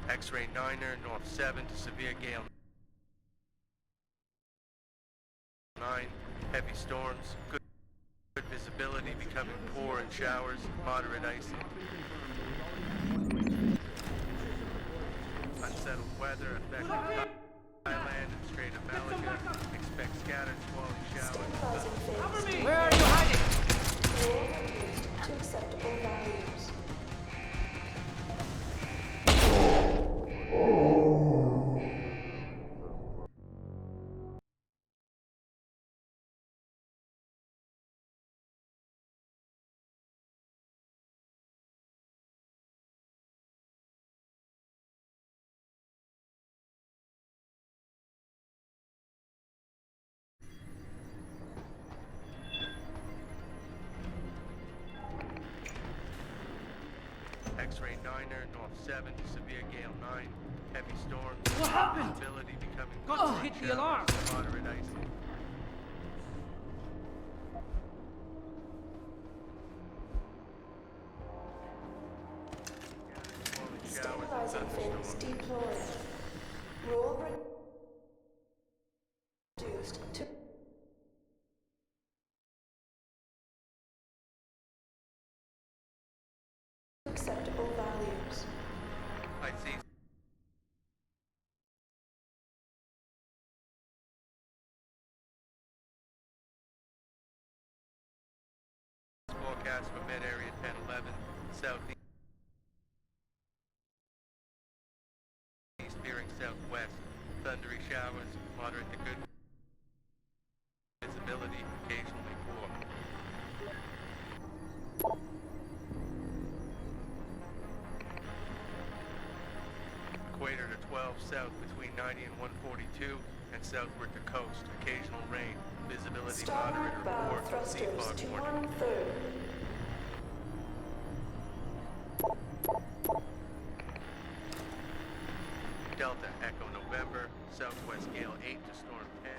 X-ray 9er, north 7 to severe gale 9. Heavy storms, good visibility, becoming poor in showers, moderate icing. Unsettled weather affecting Thailand and Strait of Malaga. Expect scattered squally showers. Where are you hiding? To acceptable values. X-ray 9er, north 7 to severe gale 9. Heavy storms. What happened? Visibility becoming Got poor to in hit the showers, alarm. moderate icing. Stabilizing fins deployed. Roll reduced to acceptable values. I see. Forecast for mid-area 10-11, southeast veering southwest. Thundery showers, moderate to good visibility, occasionally poor. Equator to 12 south between 90 and 142, and southward to coast. Occasional rain. Visibility moderate Starboard or bow poor. thrusters Sea fog to warning. 1/3. Delta Echo November, southwest gale 8 to storm 10.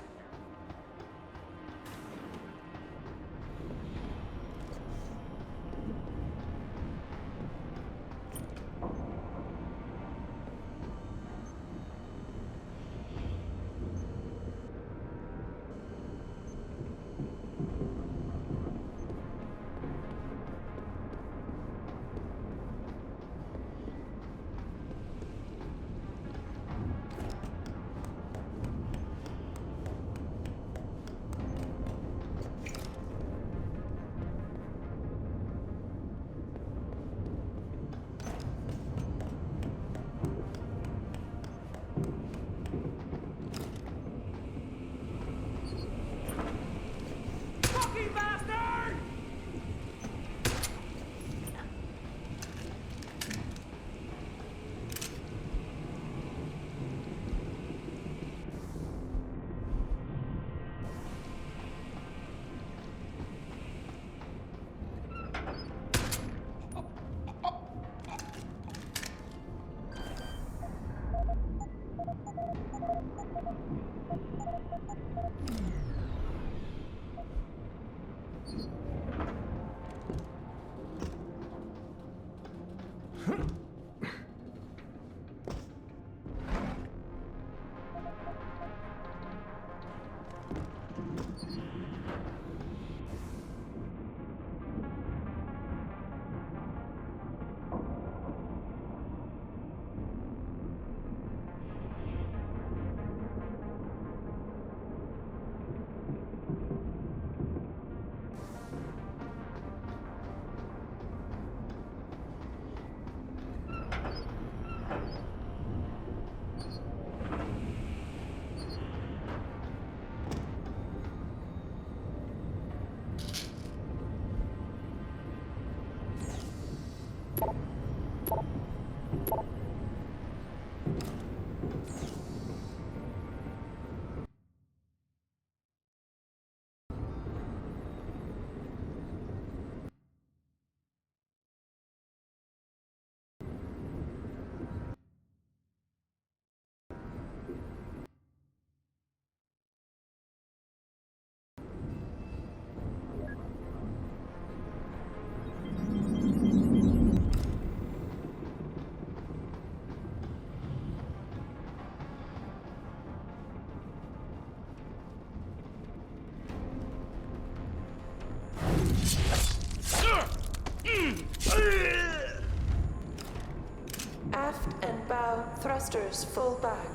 Thrusters full back.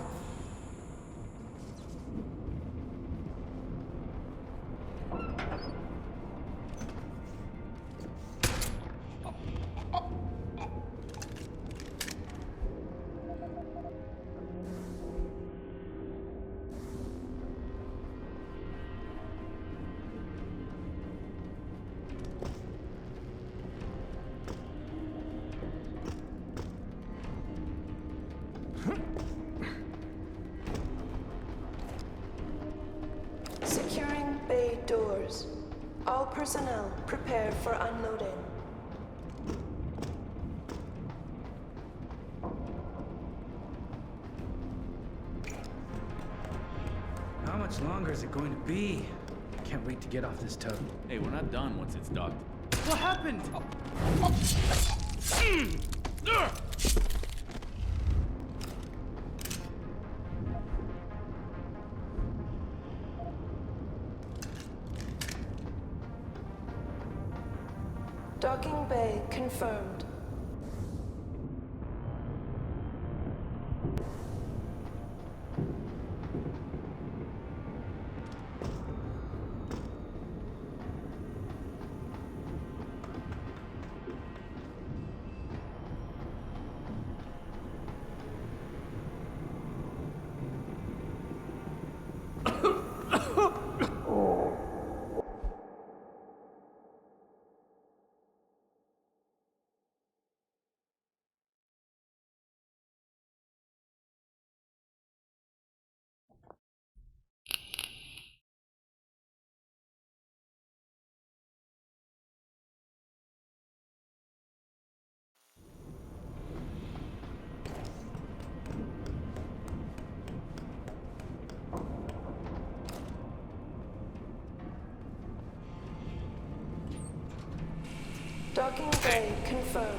Securing bay doors. All personnel prepare for unloading. How much longer is it going to be? Can't wait to get off this tug. Hey, we're not done once it's docked. What happened? Docking bay confirmed. Docking bay confirmed.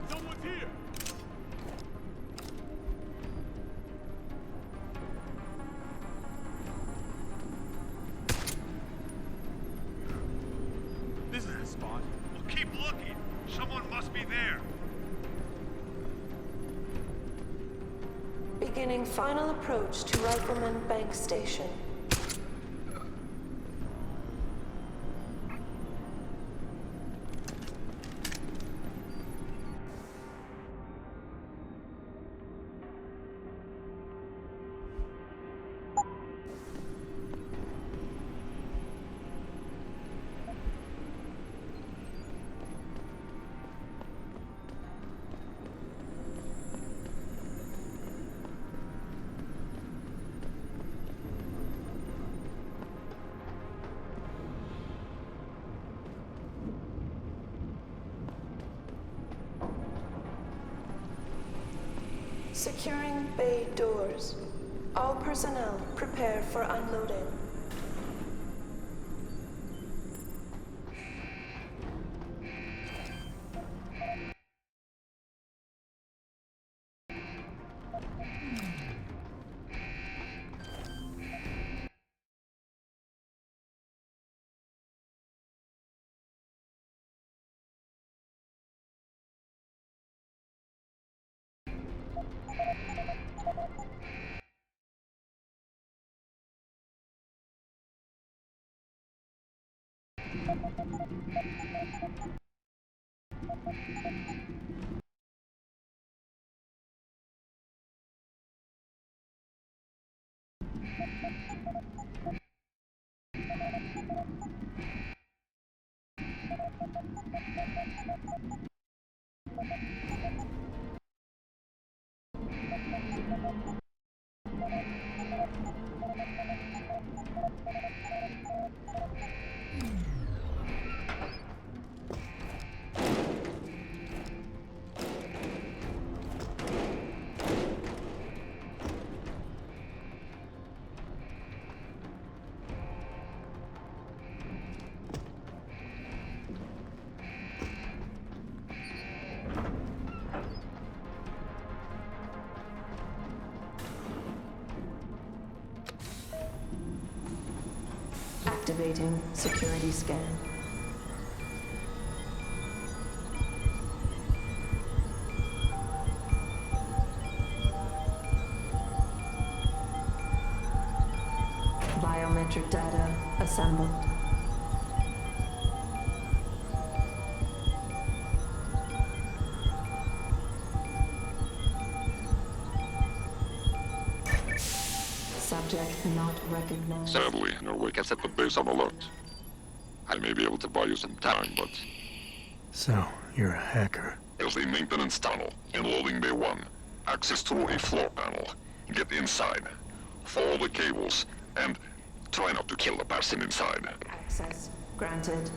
Someone's here! This is a spot. Well, keep looking. Someone must be there. Beginning final approach to Rifleman Bank Station. Securing bay doors. All personnel prepare for unloading. Activating security scan. Biometric data assembled. Subject not recognized. Sadly, Norway can set the base on alert. I may be able to buy you some time, but So, you're a hacker. there's the maintenance tunnel in loading bay 1. Access through a floor panel. Get inside. Follow the cables, and try not to kill the person inside. Access granted.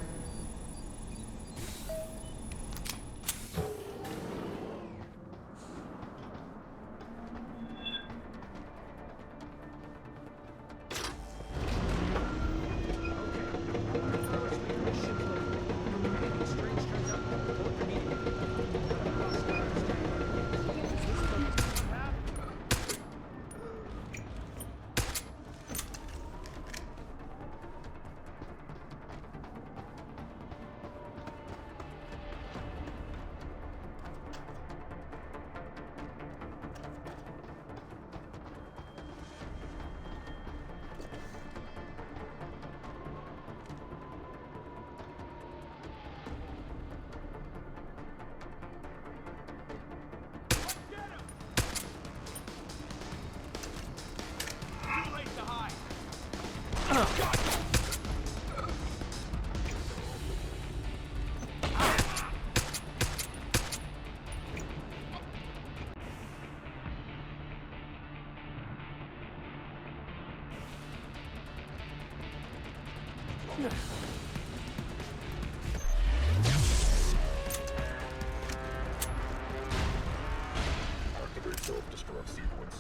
Activate self-destruct sequence.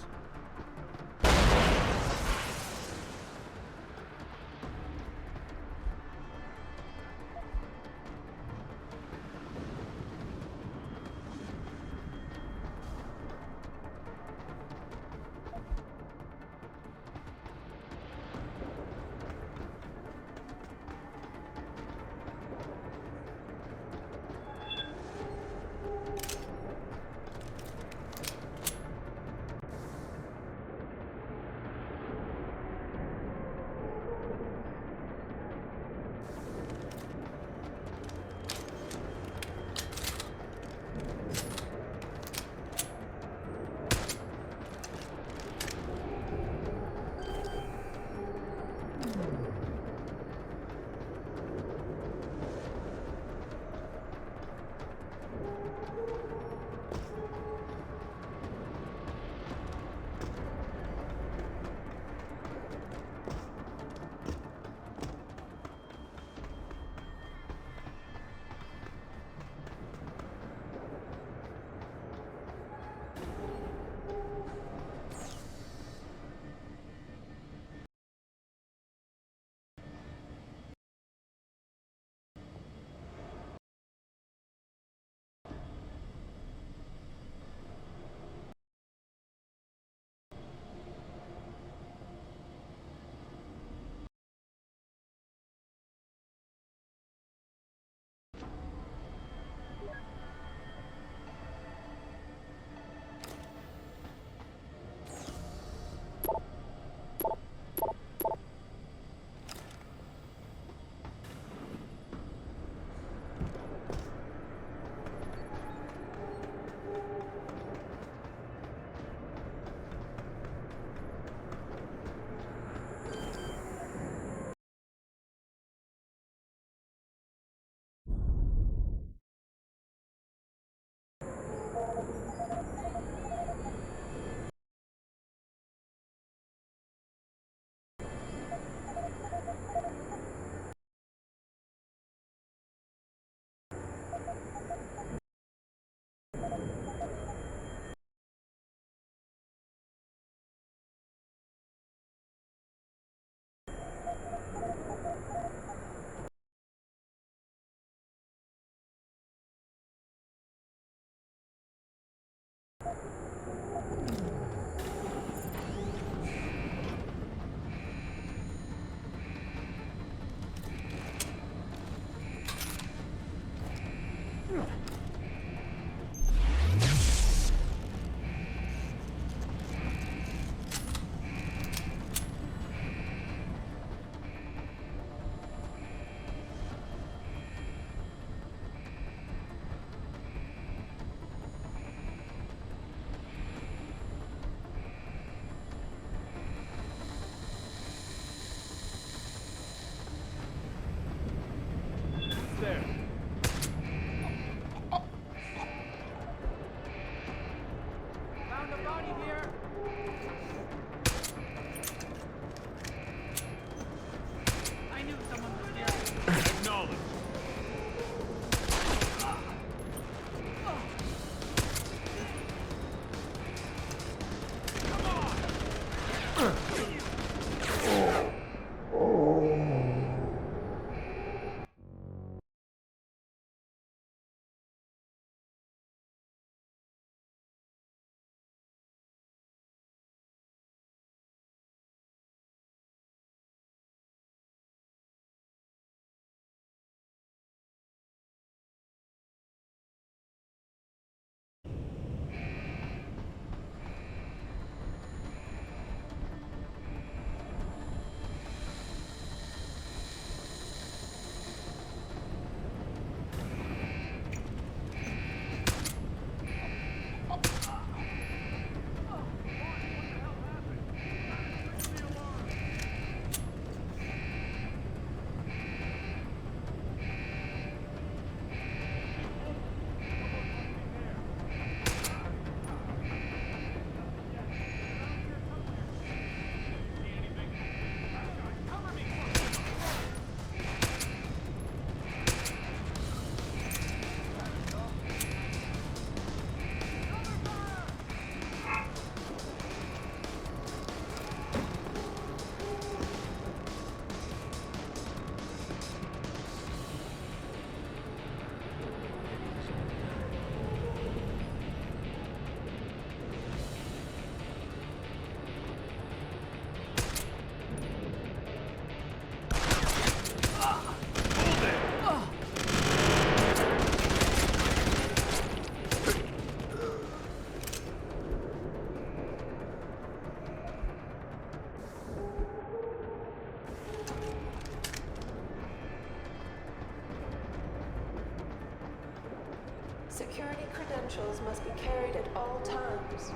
credentials must be carried at all times.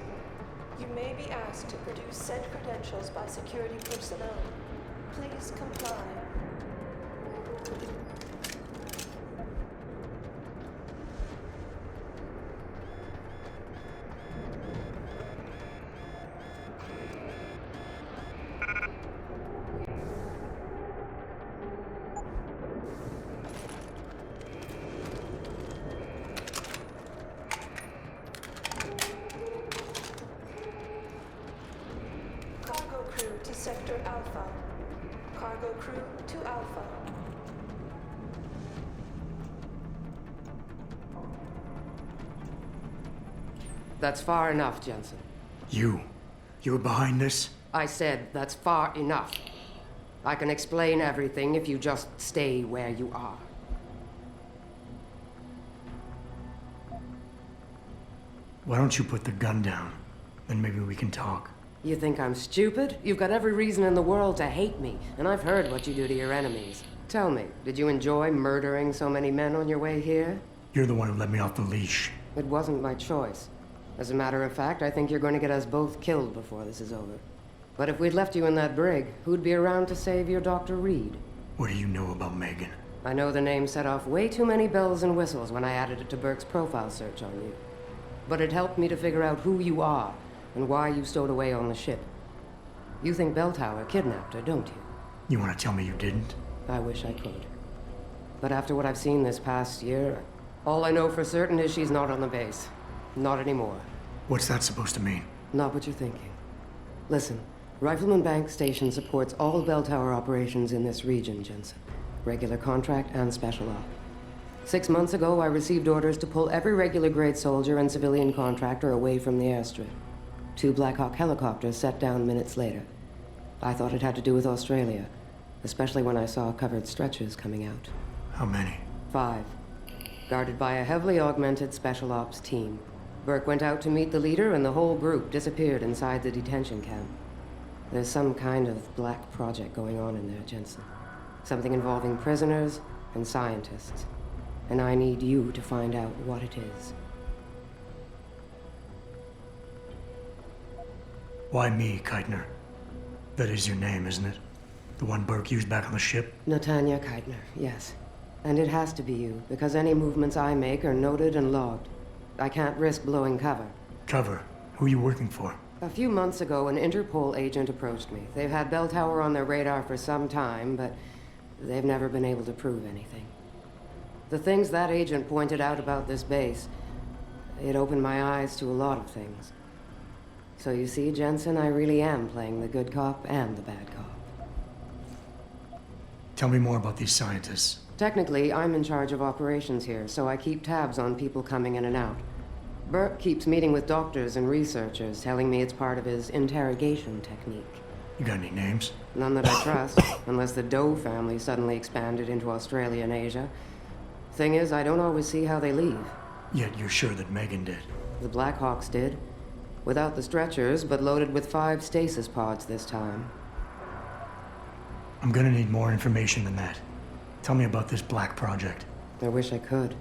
You may be asked to produce said credentials by security personnel. Please comply. Cargo crew to Sector Alpha. Cargo crew to Alpha. That's far enough, Jensen. You were behind this? I said that's far enough. I can explain everything if you just stay where you are. Why don't you put the gun down? Then maybe we can talk. You think I'm stupid? You've got every reason in the world to hate me, and I've heard what you do to your enemies. Tell me, did you enjoy murdering so many men on your way here? You're the one who let me off the leash. It wasn't my choice. As a matter of fact, I think you're going to get us both killed before this is over. But if we'd left you in that brig, who'd be around to save your Dr. Reed? What do you know about Megan? I know the name set off way too many bells and whistles when I added it to Burke's profile search on you. But it helped me to figure out who you are and why you stowed away on the ship. You think Belltower kidnapped her, don't you? You want to tell me you didn't? I wish I could. But after what I've seen this past year, all I know for certain is she's not on the base. Not anymore. What's that supposed to mean? Not what you're thinking. Listen, Rifleman Bank Station supports all Belltower operations in this region, Jensen. Regular contract and special op. 6 months ago, I received orders to pull every regular grade soldier and civilian contractor away from the airstrip. 2 Black Hawk helicopters set down minutes later. I thought it had to do with Australia, especially when I saw covered stretchers coming out. How many? 5. Guarded by a heavily augmented special ops team. Burke went out to meet the leader, and the whole group disappeared inside the detention camp. There's some kind of black project going on in there, Jensen. Something involving prisoners and scientists. And I need you to find out what it is. Why me, Keitner? That is your name, isn't it? The one Burke used back on the ship? Natanya Keitner, yes. And it has to be you, because any movements I make are noted and logged. I can't risk blowing cover. Cover? Who are you working for? A few months ago, an Interpol agent approached me. They've had Belltower on their radar for some time, but they've never been able to prove anything. The things that agent pointed out about this base, it opened my eyes to a lot of things. So you see, Jensen, I really am playing the good cop and the bad cop. Tell me more about these scientists. Technically, I'm in charge of operations here, so I keep tabs on people coming in and out. Burke keeps meeting with doctors and researchers, telling me it's part of his interrogation technique. You got any names? None that I trust, unless the Doe family suddenly expanded into Australia and Asia. Thing is, I don't always see how they leave. Yet you're sure that Megan did. The Black Hawks did. Without the stretchers, but loaded with 5 stasis pods this time. I'm gonna need more information than that. Tell me about this black project. I wish I could,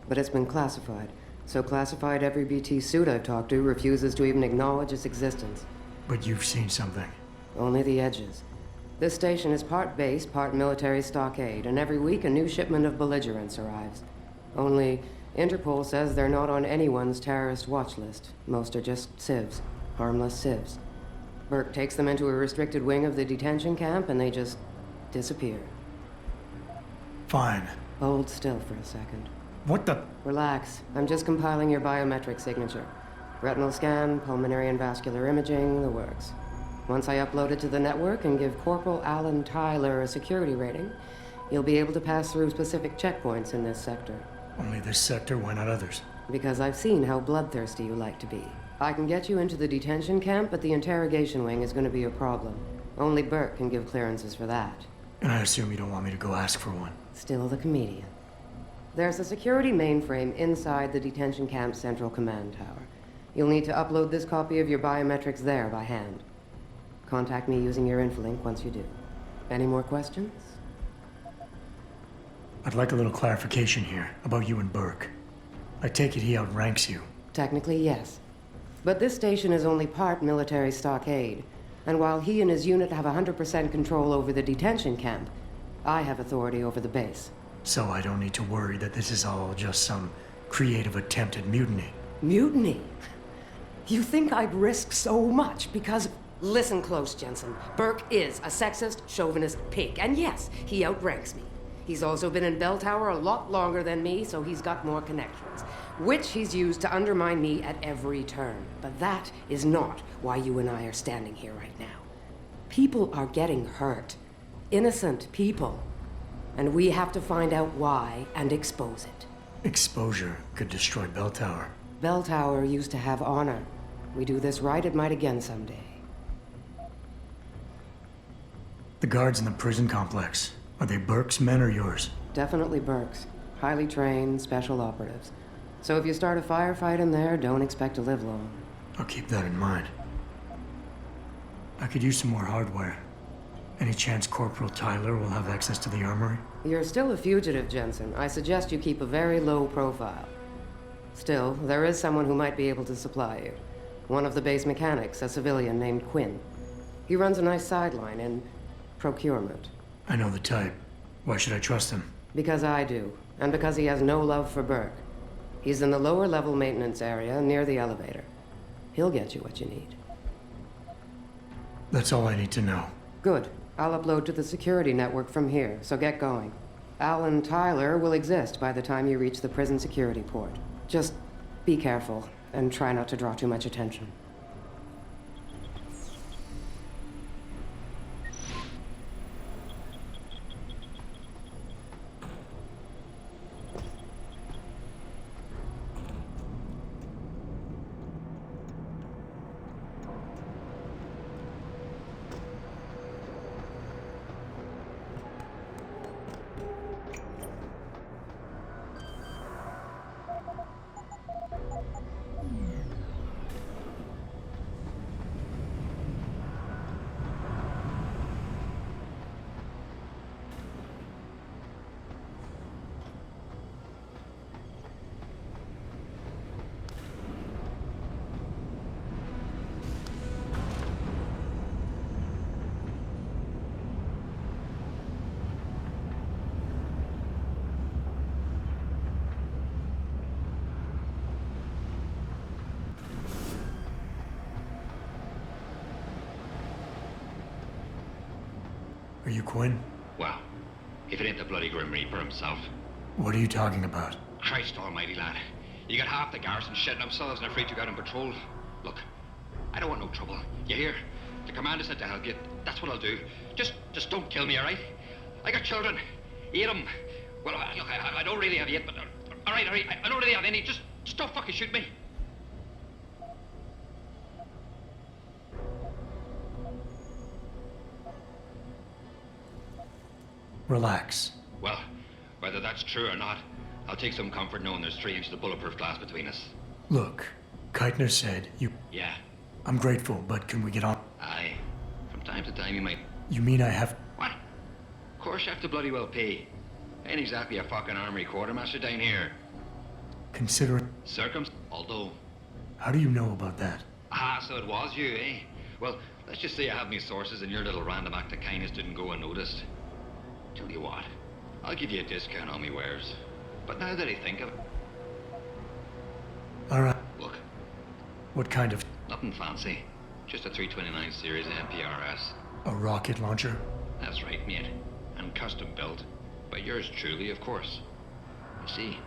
but it's been classified. So classified every BT suit I've talked to refuses to even acknowledge its existence. But you've seen something. Only the edges. This station is part base, part military stockade, and every week a new shipment of belligerents arrives. Only, Interpol says they're not on anyone's terrorist watch list. Most are just civs, harmless civs. Burke takes them into a restricted wing of the detention camp, and they just disappear. Fine. Hold still for a second. What the? Relax. I'm just compiling your biometric signature. Retinal scan, pulmonary and vascular imaging, the works. Once I upload it to the network and give Corporal Alan Tyler a security rating, you'll be able to pass through specific checkpoints in this sector. Only this sector, why not others? Because I've seen how bloodthirsty you like to be. I can get you into the detention camp, but the interrogation wing is going to be a problem. Only Burke can give clearances for that. And I assume you don't want me to go ask for one. Still the comedian. There's a security mainframe inside the detention camp's central command tower. You'll need to upload this copy of your biometrics there by hand. Contact me using your Infolink once you do. Any more questions? I'd like a little clarification here about you and Burke. I take it he outranks you. Technically, yes. But this station is only part military stockade. And while he and his unit have 100% control over the detention camp, I have authority over the base. So I don't need to worry that this is all just some creative attempt at mutiny. Mutiny? You think I'd risk so much because... Listen close, Jensen. Burke is a sexist, chauvinist pig. And yes, he outranks me. He's also been in Bell Tower a lot longer than me, so he's got more connections, which he's used to undermine me at every turn. But that is not why you and I are standing here right now. People are getting hurt. Innocent people. And we have to find out why and expose it. Exposure could destroy Bell Tower. Bell Tower used to have honor. We do this right, it might again someday. The guards in the prison complex, are they Burke's men or yours? Definitely Burke's. Highly trained, special operatives. So if you start a firefight in there, don't expect to live long. I'll keep that in mind. I could use some more hardware. Any chance Corporal Tyler will have access to the armory? You're still a fugitive, Jensen. I suggest you keep a very low profile. Still, there is someone who might be able to supply you. One of the base mechanics, a civilian named Quinn. He runs a nice sideline in procurement. I know the type. Why should I trust him? Because I do, and because he has no love for Burke. He's in the lower level maintenance area near the elevator. He'll get you what you need. That's all I need to know. Good. I'll upload to the security network from here, so get going. Alan Tyler will exist by the time you reach the prison security port. Just be careful, and try not to draw too much attention. Are you Quinn? Well, if it ain't the bloody Grim Reaper himself. What are you talking about? Christ almighty, lad. You got half the garrison shitting themselves and afraid you got on patrol. Look, I don't want no trouble. You hear? The commander said to help you. That's what I'll do. Just don't kill me, all right? I got children. 8 of them. Well, look, I don't really have 8, but... all right. I don't really have any. Just don't fucking shoot me. Relax. Well, whether that's true or not, I'll take some comfort knowing there's 3 inches of bulletproof glass between us. Look, Keitner said you... Yeah. I'm grateful, but can we get on? Aye. From time to time you might... You mean I have... What? Of course you have to bloody well pay. Ain't exactly a fucking armory quartermaster down here. Considering... Although... How do you know about that? Ah, so it was you, eh? Well, let's just say I have me sources and your little random act of kindness didn't go unnoticed. Tell you what, I'll give you a discount on me wares. But now that I think of it... All right. Look. What kind of... Nothing fancy. Just a 329 series MPRS. A rocket launcher? That's right, mate. And custom built. By yours truly, of course. You see.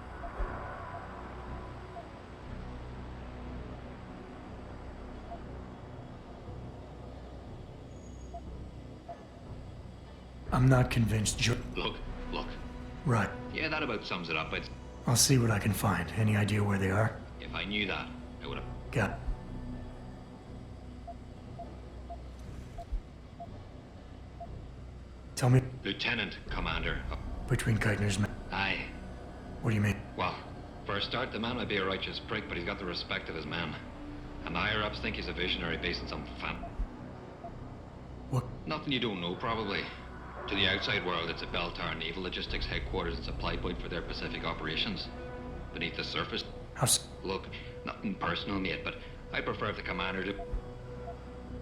I'm not convinced you're... Look. Right. Yeah, that about sums it up. I'll see what I can find. Any idea where they are? If I knew that, I would have... Got it. Tell me... Lieutenant Commander. Between Keitner's men... Aye. What do you mean? Well, for a start, the man might be a righteous prick, but he's got the respect of his men. And the higher-ups think he's a visionary based on some What? Nothing you don't know, probably. To the outside world, it's a Bell Tower naval logistics headquarters and supply point for their Pacific operations. Beneath the surface, How's... Look, nothing personal, mate, but I prefer if the commander to...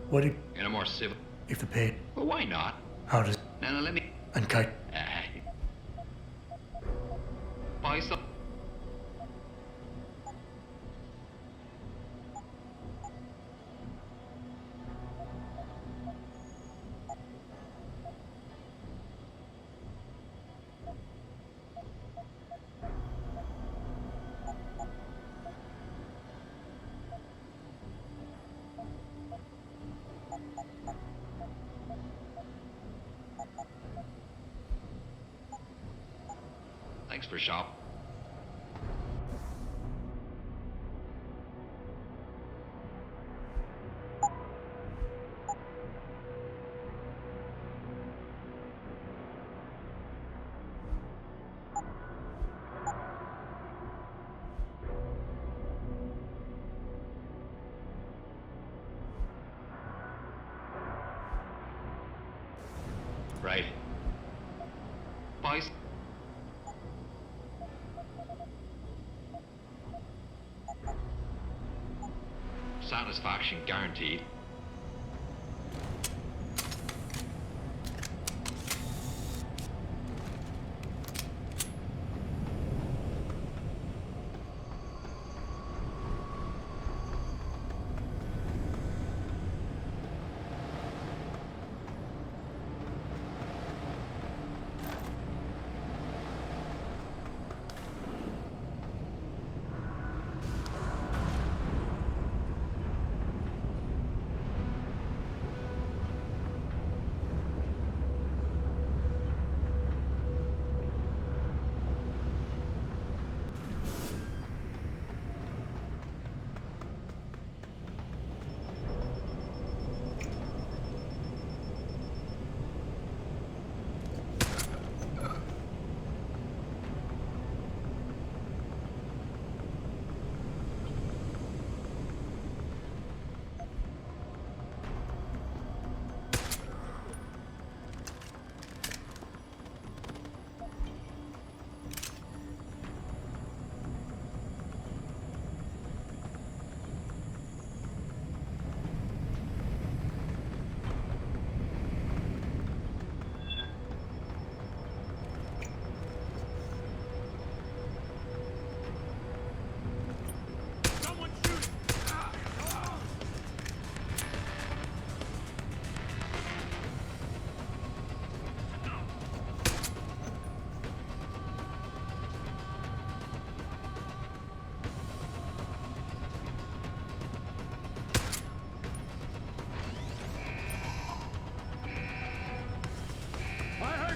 What if... in a more civil... if the paid... Well, why not? How does... Now, let me... And kite... buy some... Thanks for shop. Right. Boys. Satisfaction guaranteed.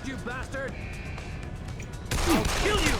You bastard! I'll kill you!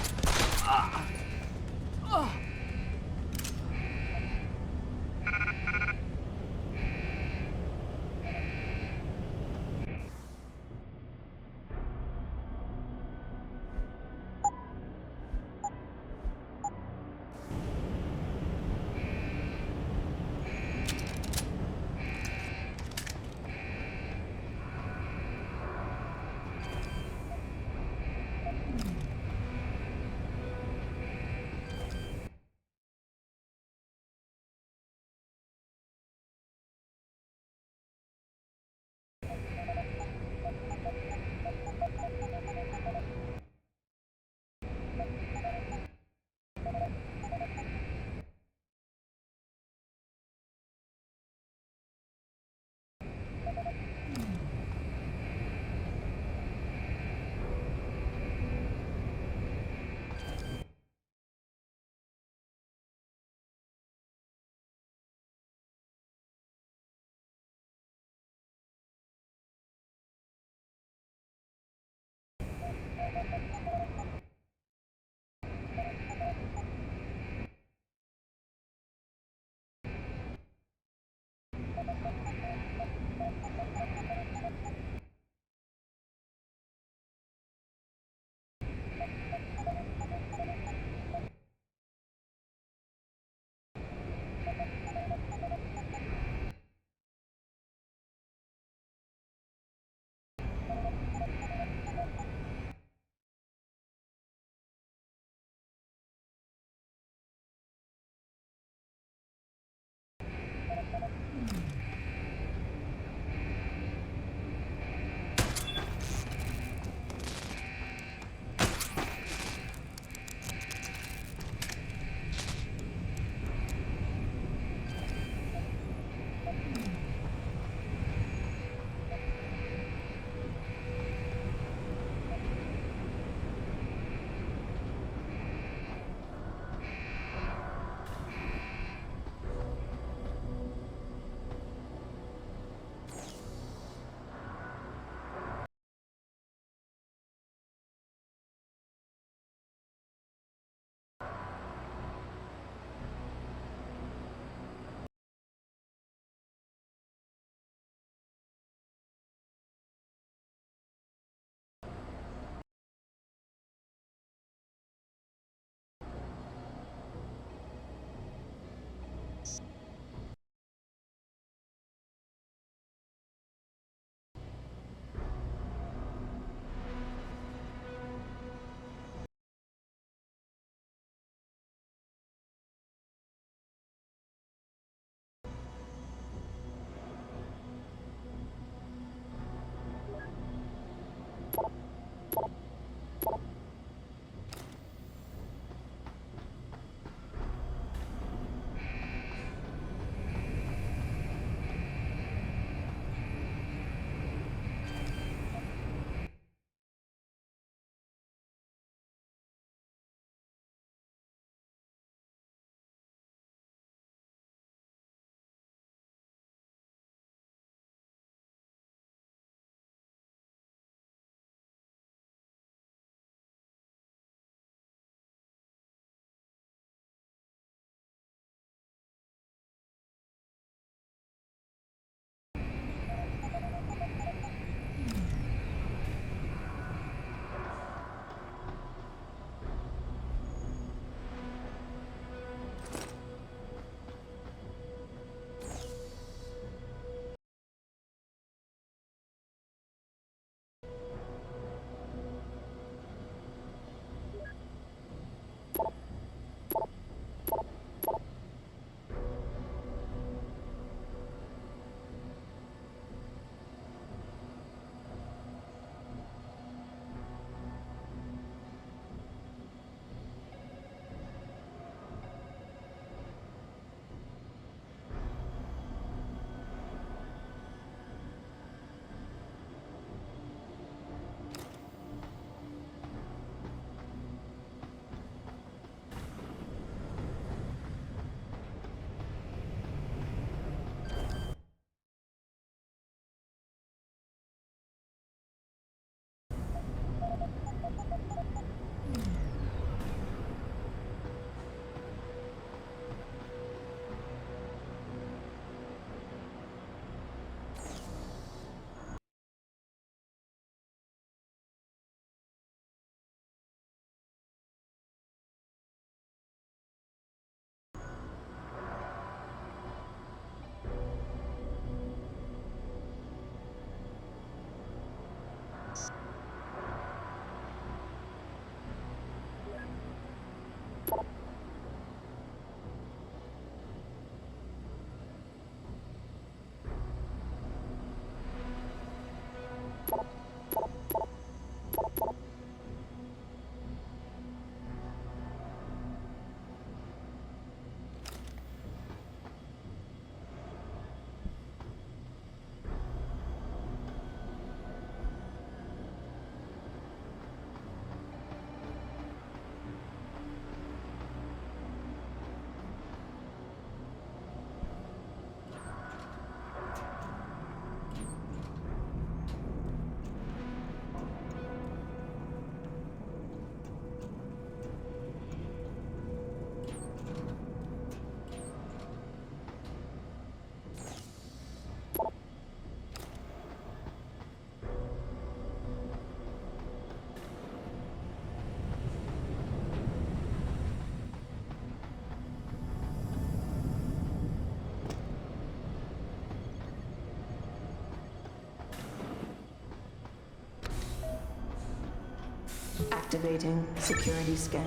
Activating security scan.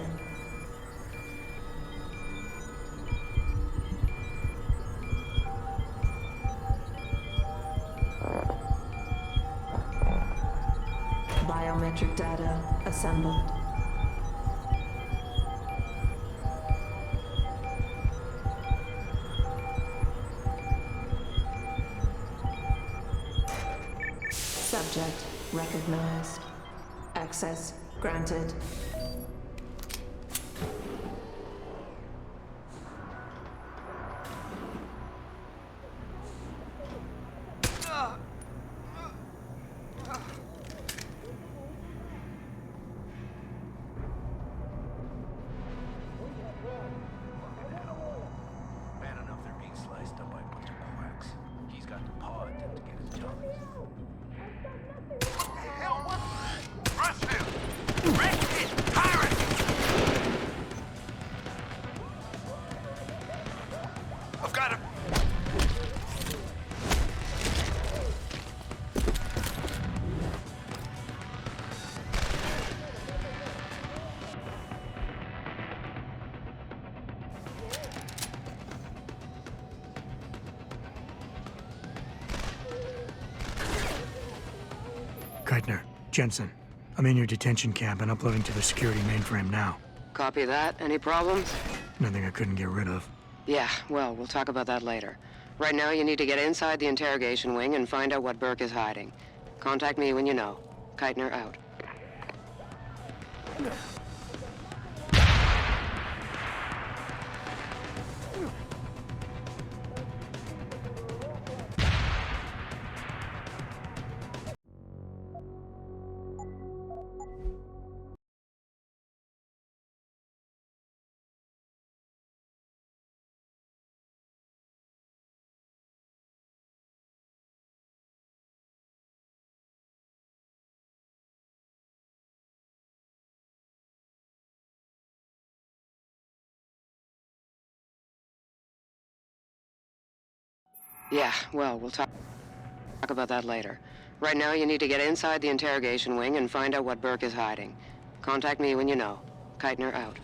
Biometric data assembled. Subject recognized. Access granted. Bad enough they're being sliced up by a bunch of quacks. He's got the paw attempt to get his tongue. Rush him! Arrest it! Tyrant! I've got him! Keitner, Jensen, I'm in your detention camp and uploading to the security mainframe now. Copy that. Any problems? Nothing I couldn't get rid of. Yeah, well, we'll talk about that later. Right now, you need to get inside the interrogation wing and find out what Burke is hiding. Contact me when you know. Keitner out. Yeah, well, we'll talk about that later. Right now, you need to get inside the interrogation wing and find out what Burke is hiding. Contact me when you know. Keitner out.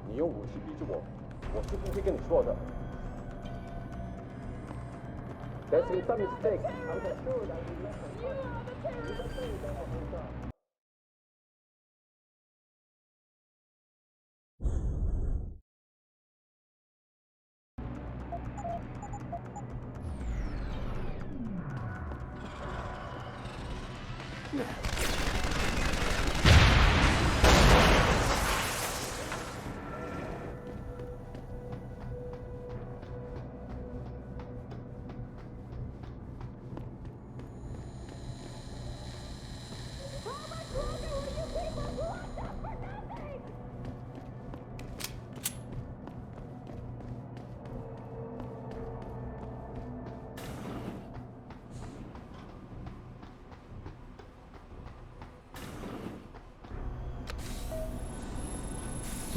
你用武器逼着我，我是不会跟你说的。There's been some mistake. I was assured I would let them find you. You can say that for yourself.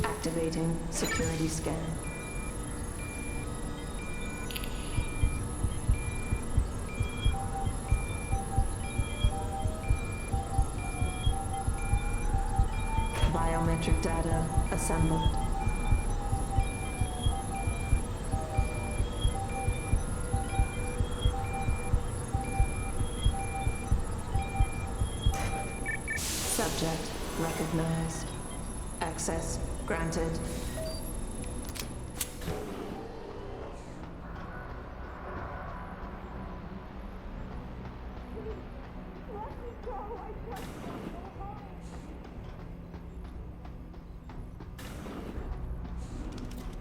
Activating security scan. Biometric data assembled. Subject recognized. Access granted.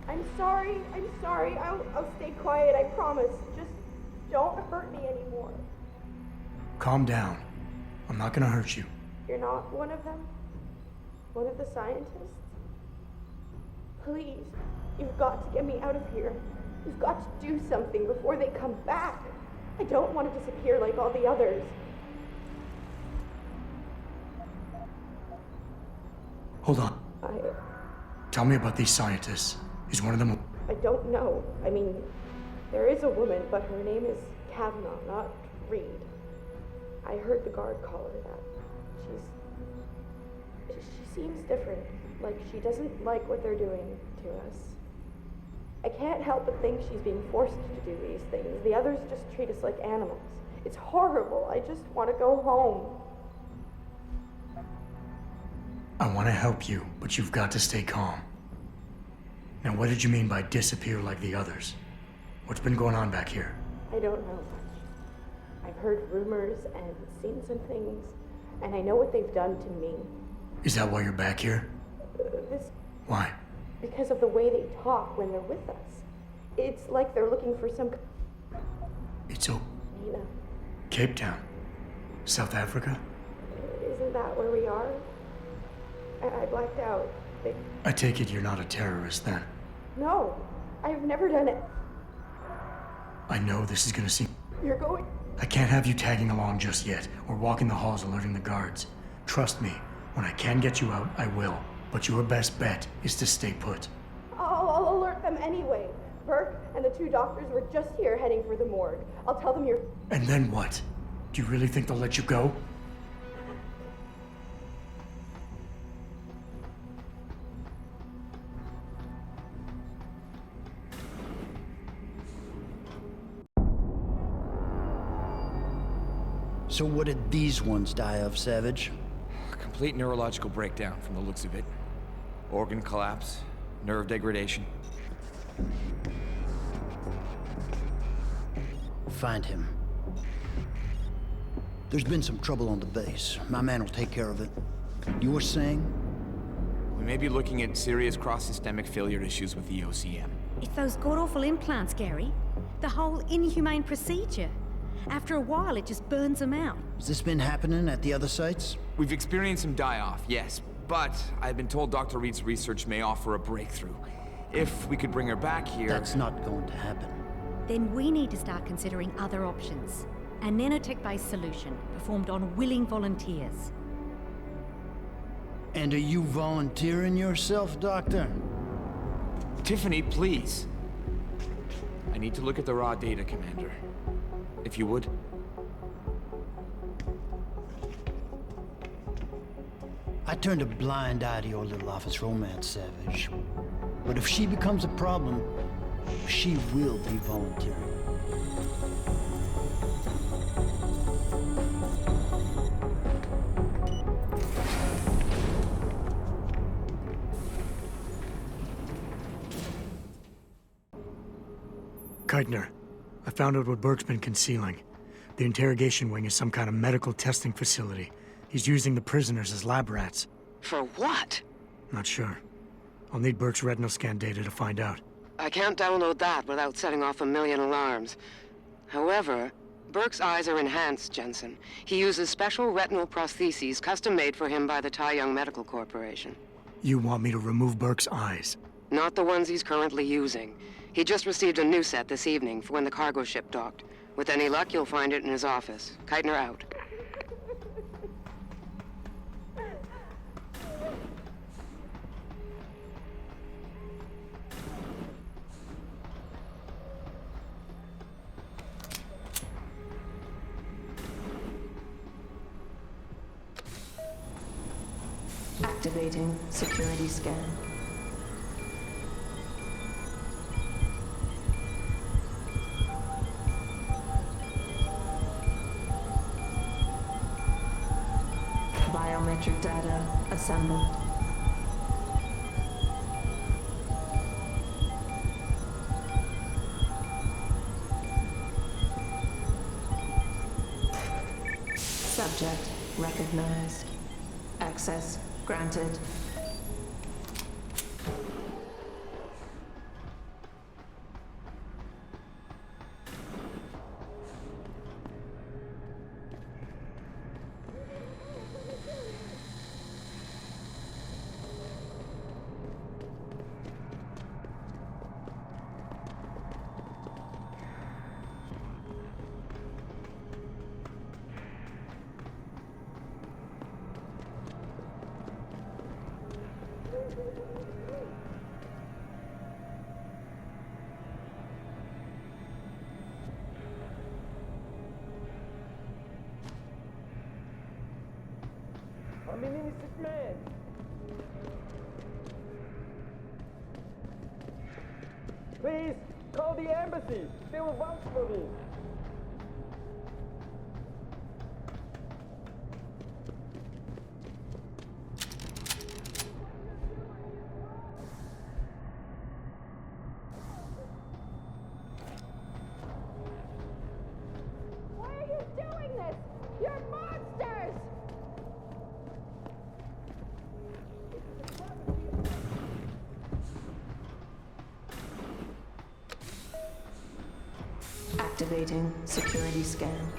I'm sorry. I'll stay quiet, I promise. Just don't hurt me anymore. Calm down. I'm not gonna hurt you. You're not one of them? One of the scientists? Please, you've got to get me out of here. You've got to do something before they come back. I don't want to disappear like all the others. Hold on. Tell me about these scientists. Is one of them... I don't know. I mean, there is a woman, but her name is Kavanaugh, not Reed. I heard the guard call her that. She seems different. Like she doesn't like what they're doing to us. I can't help but think she's being forced to do these things. The others just treat us like animals. It's horrible. I just want to go home. I want to help you, but you've got to stay calm. Now, what did you mean by disappear like the others? What's been going on back here? I don't know much. I've heard rumors and seen some things, and I know what they've done to me. Is that why you're back here? This... Why? Because of the way they talk when they're with us. It's like they're looking for some... It's Nina, Cape Town. South Africa? isn't that where we are? I blacked out. I take it you're not a terrorist then. No, I've never done it. I know this is gonna seem... You're going... I can't have you tagging along just yet, or walking the halls alerting the guards. Trust me, when I can get you out, I will. But your best bet is to stay put. I'll alert them anyway. Burke and the 2 doctors were just here heading for the morgue. I'll tell them you're... And then what? Do you really think they'll let you go? So what did these ones die of, Savage? Complete neurological breakdown from the looks of it. Organ collapse, nerve degradation. Find him. There's been some trouble on the base. My man will take care of it. You were saying? We may be looking at serious cross-systemic failure issues with the OCM. It's those god-awful implants, Gary. The whole inhumane procedure. After a while, it just burns them out. Has this been happening at the other sites? We've experienced some die-off, yes. But I've been told Dr. Reed's research may offer a breakthrough. If we could bring her back here... That's not going to happen. Then we need to start considering other options. A nanotech-based solution performed on willing volunteers. And are you volunteering yourself, Doctor? Tiffany, please. I need to look at the raw data, Commander. If you would. I turned a blind eye to your little office romance, Savage. But if she becomes a problem, she will be volunteering. Keitner, I found out what Burke's been concealing. The interrogation wing is some kind of medical testing facility. He's using the prisoners as lab rats. For what? Not sure. I'll need Burke's retinal scan data to find out. I can't download that without setting off a million alarms. However, Burke's eyes are enhanced, Jensen. He uses special retinal prostheses custom-made for him by the Tai Young Medical Corporation. You want me to remove Burke's eyes? Not the ones he's currently using. He just received a new set this evening for when the cargo ship docked. With any luck, you'll find it in his office. Keitner out. Activating security scan. Biometric data assembled. Subject recognized. Access granted. My name is this man. Please, call the embassy. They will vouch for me. Activating security scan.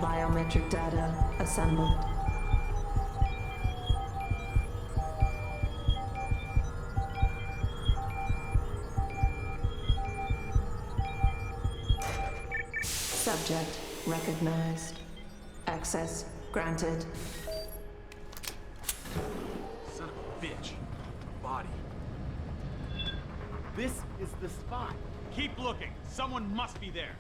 Biometric data assembled. Subject recognized. Access granted. Son of a bitch. Body. This is the spot. Keep looking. Someone must be there.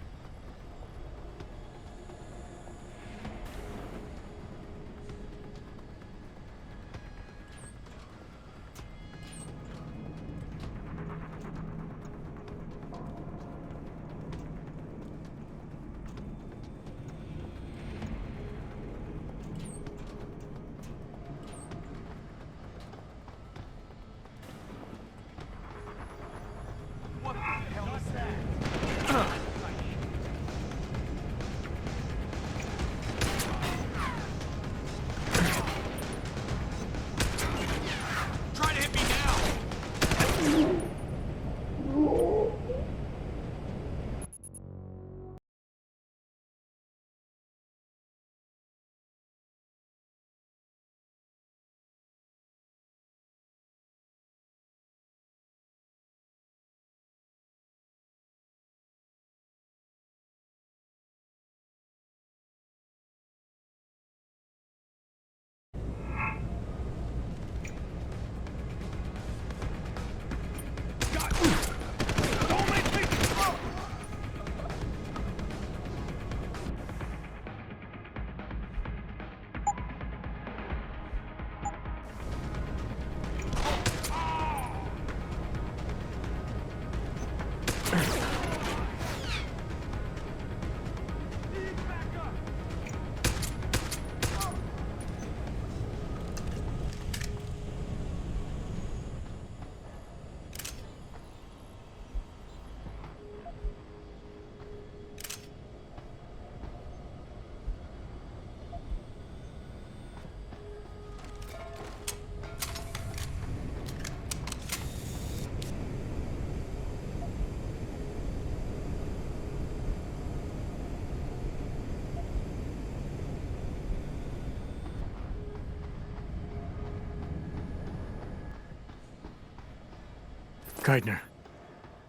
Keitner,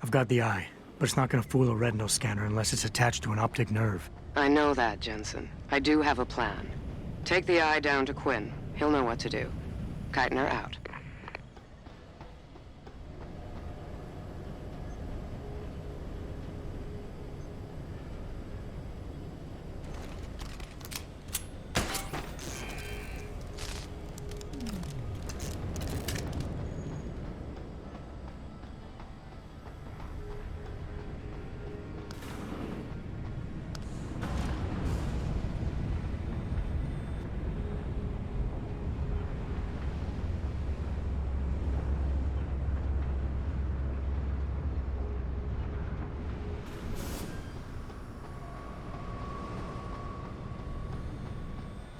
I've got the eye, but it's not gonna fool a retinal scanner unless it's attached to an optic nerve. I know that, Jensen. I do have a plan. Take the eye down to Quinn. He'll know what to do. Keitner out.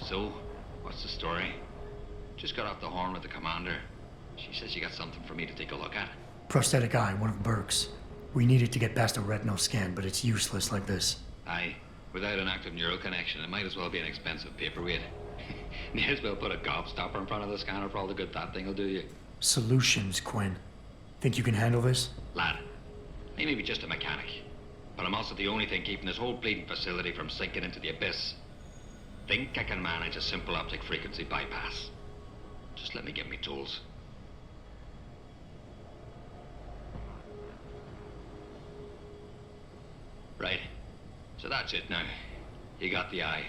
So, what's the story? Just got off the horn with the commander. She says you got something for me to take a look at. Prosthetic eye, one of Burke's. We needed to get past a retinal scan, but it's useless like this. Aye. Without an active neural connection, it might as well be an expensive paperweight. May as well put a gobstopper in front of the scanner for all the good that thing will do you. Solutions, Quinn. Think you can handle this? Lad, I may be just a mechanic, but I'm also the only thing keeping this whole bleeding facility from sinking into the abyss. Think I can manage a simple optic frequency bypass. Just let me get me tools. Right. So that's it now. You got the eye.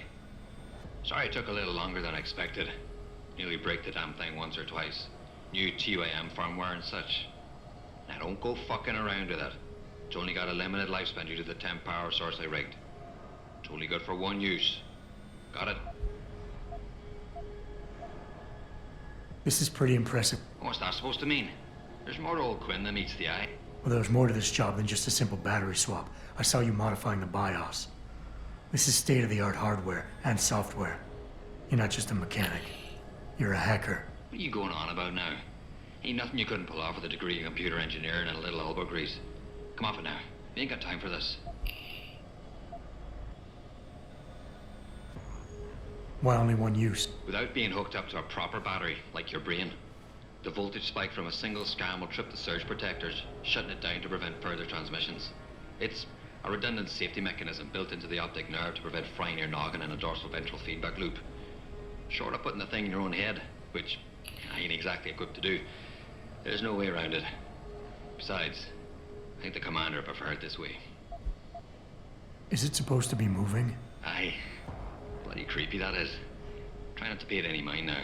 Sorry it took a little longer than I expected. Nearly break the damn thing once or twice. New TYM firmware and such. Now don't go fucking around with it. It's only got a limited lifespan due to the temp power source I rigged. It's only good for one use. Got it? This is pretty impressive. What's that supposed to mean? There's more to old Quinn than meets the eye. Well, there's more to this job than just a simple battery swap. I saw you modifying the BIOS. This is state-of-the-art hardware and software. You're not just a mechanic. You're a hacker. What are you going on about now? Ain't nothing you couldn't pull off with a degree in computer engineering and a little elbow grease. Come off it now. We ain't got time for this. Why only one use? Without being hooked up to a proper battery, like your brain. The voltage spike from a single scan will trip the surge protectors, shutting it down to prevent further transmissions. It's a redundant safety mechanism built into the optic nerve to prevent frying your noggin in a dorsal ventral feedback loop. Short of putting the thing in your own head, which I ain't exactly equipped to do, there's no way around it. Besides, I think the commander preferred it this way. Is it supposed to be moving? Aye. Bloody creepy, that is. Try not to pay it any mind now.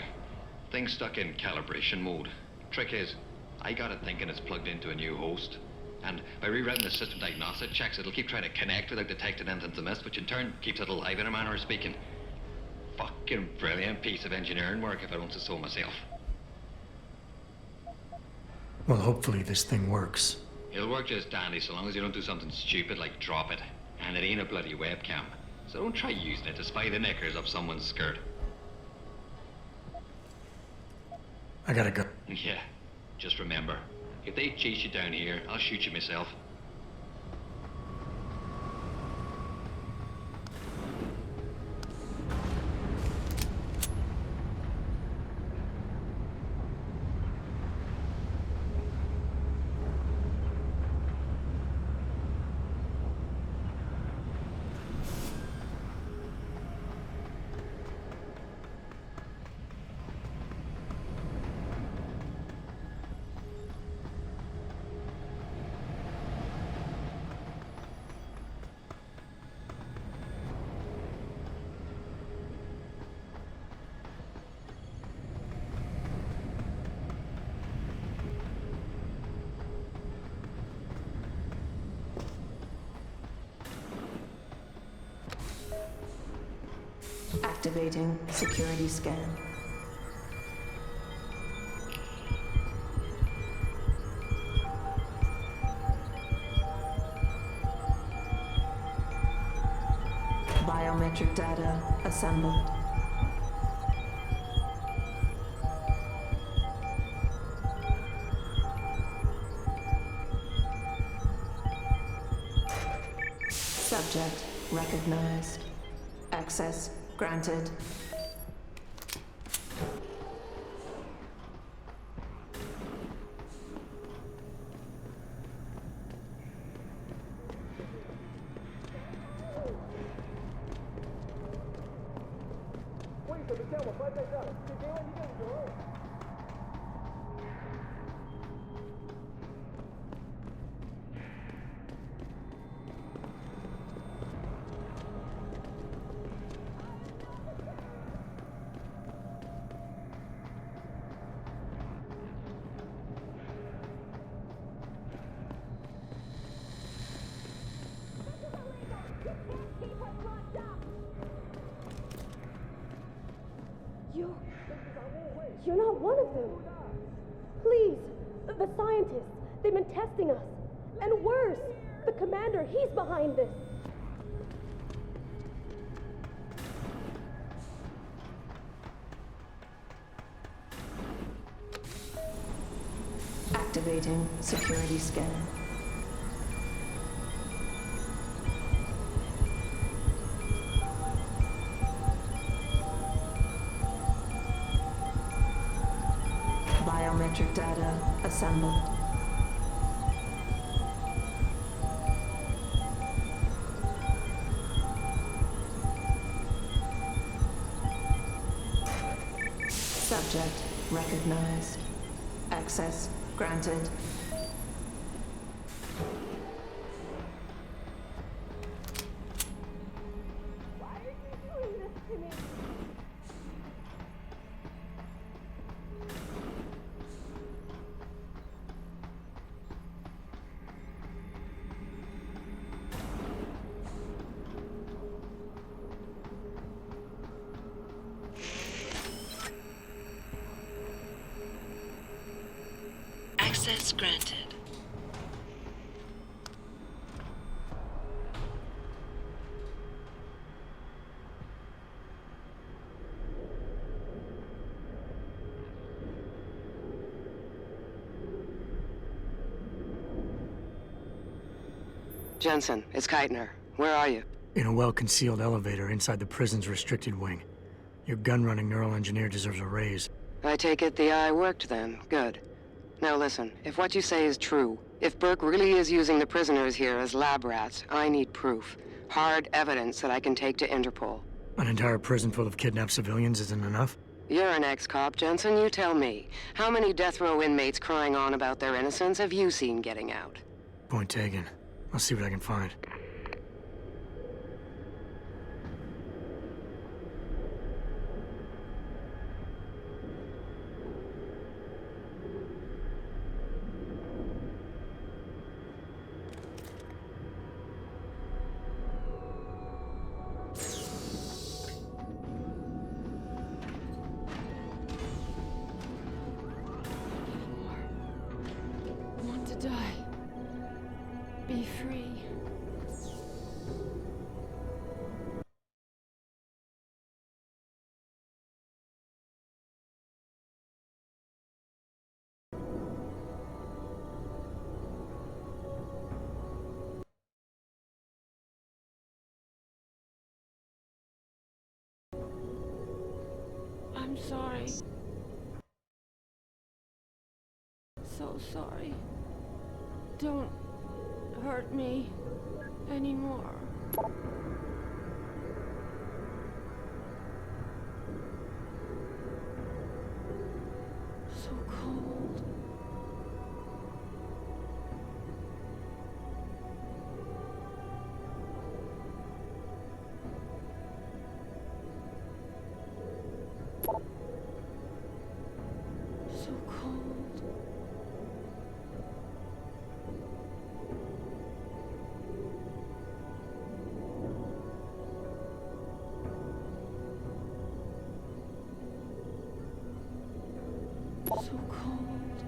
Thing's stuck in calibration mode. Trick is, I got it thinking it's plugged into a new host. And by rewriting the system diagnostic checks, it'll keep trying to connect without detecting anything to miss, which in turn keeps it alive in a manner of speaking. Fucking brilliant piece of engineering work if I don't say so myself. Well, hopefully this thing works. It'll work just dandy so long as you don't do something stupid like drop it. And it ain't a bloody webcam. So don't try using it to spy the knickers of someone's skirt. I gotta go. Yeah, just remember, if they chase you down here, I'll shoot you myself. Activating security scan. Biometric data assembled. Subject recognized. Access granted. You're not one of them. Please, the scientists, they've been testing us. And worse, the commander, he's behind this. Activating security scan. Biometric data assembled. Subject recognized. Access granted. Why are you doing this to me? Access granted. Jensen, it's Keitner. Where are you? In a well-concealed elevator inside the prison's restricted wing. Your gun-running neural engineer deserves a raise. I take it the eye worked then. Good. Now listen, if what you say is true, if Burke really is using the prisoners here as lab rats, I need proof. Hard evidence that I can take to Interpol. An entire prison full of kidnapped civilians isn't enough? You're an ex-cop, Jensen. You tell me. How many death row inmates crying on about their innocence have you seen getting out? Point taken. I'll see what I can find. Die. Be free. I'm sorry. So sorry. Don't hurt me anymore. So cold. So cold. So cold.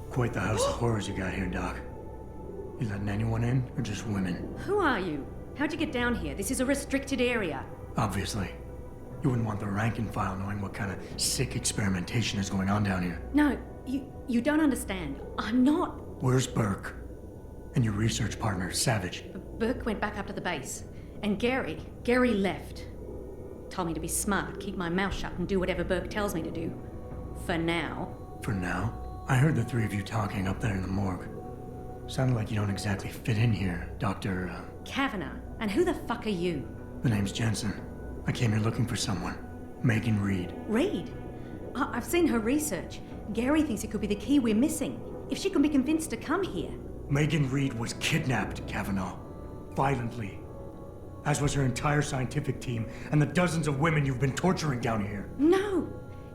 Quite the house of horrors you got here, Doc. You letting anyone in, or just women? Who are you? How'd you get down here? This is a restricted area. Obviously. You wouldn't want the rank and file knowing what kind of sick experimentation is going on down here. No, you don't understand. I'm not. Where's Burke? And your research partner, Savage? Burke went back up to the base. And Gary left. Told me to be smart, keep my mouth shut, and do whatever Burke tells me to do. For now. For now? I heard the three of you talking up there in the morgue. Sounded like you don't exactly fit in here, Dr. Kavanagh. And who the fuck are you? The name's Jensen. I came here looking for someone. Megan Reed. Reed? I've seen her research. Gary thinks it could be the key we're missing. If she can be convinced to come here. Megan Reed was kidnapped, Kavanaugh. Violently. As was her entire scientific team and the dozens of women you've been torturing down here. No!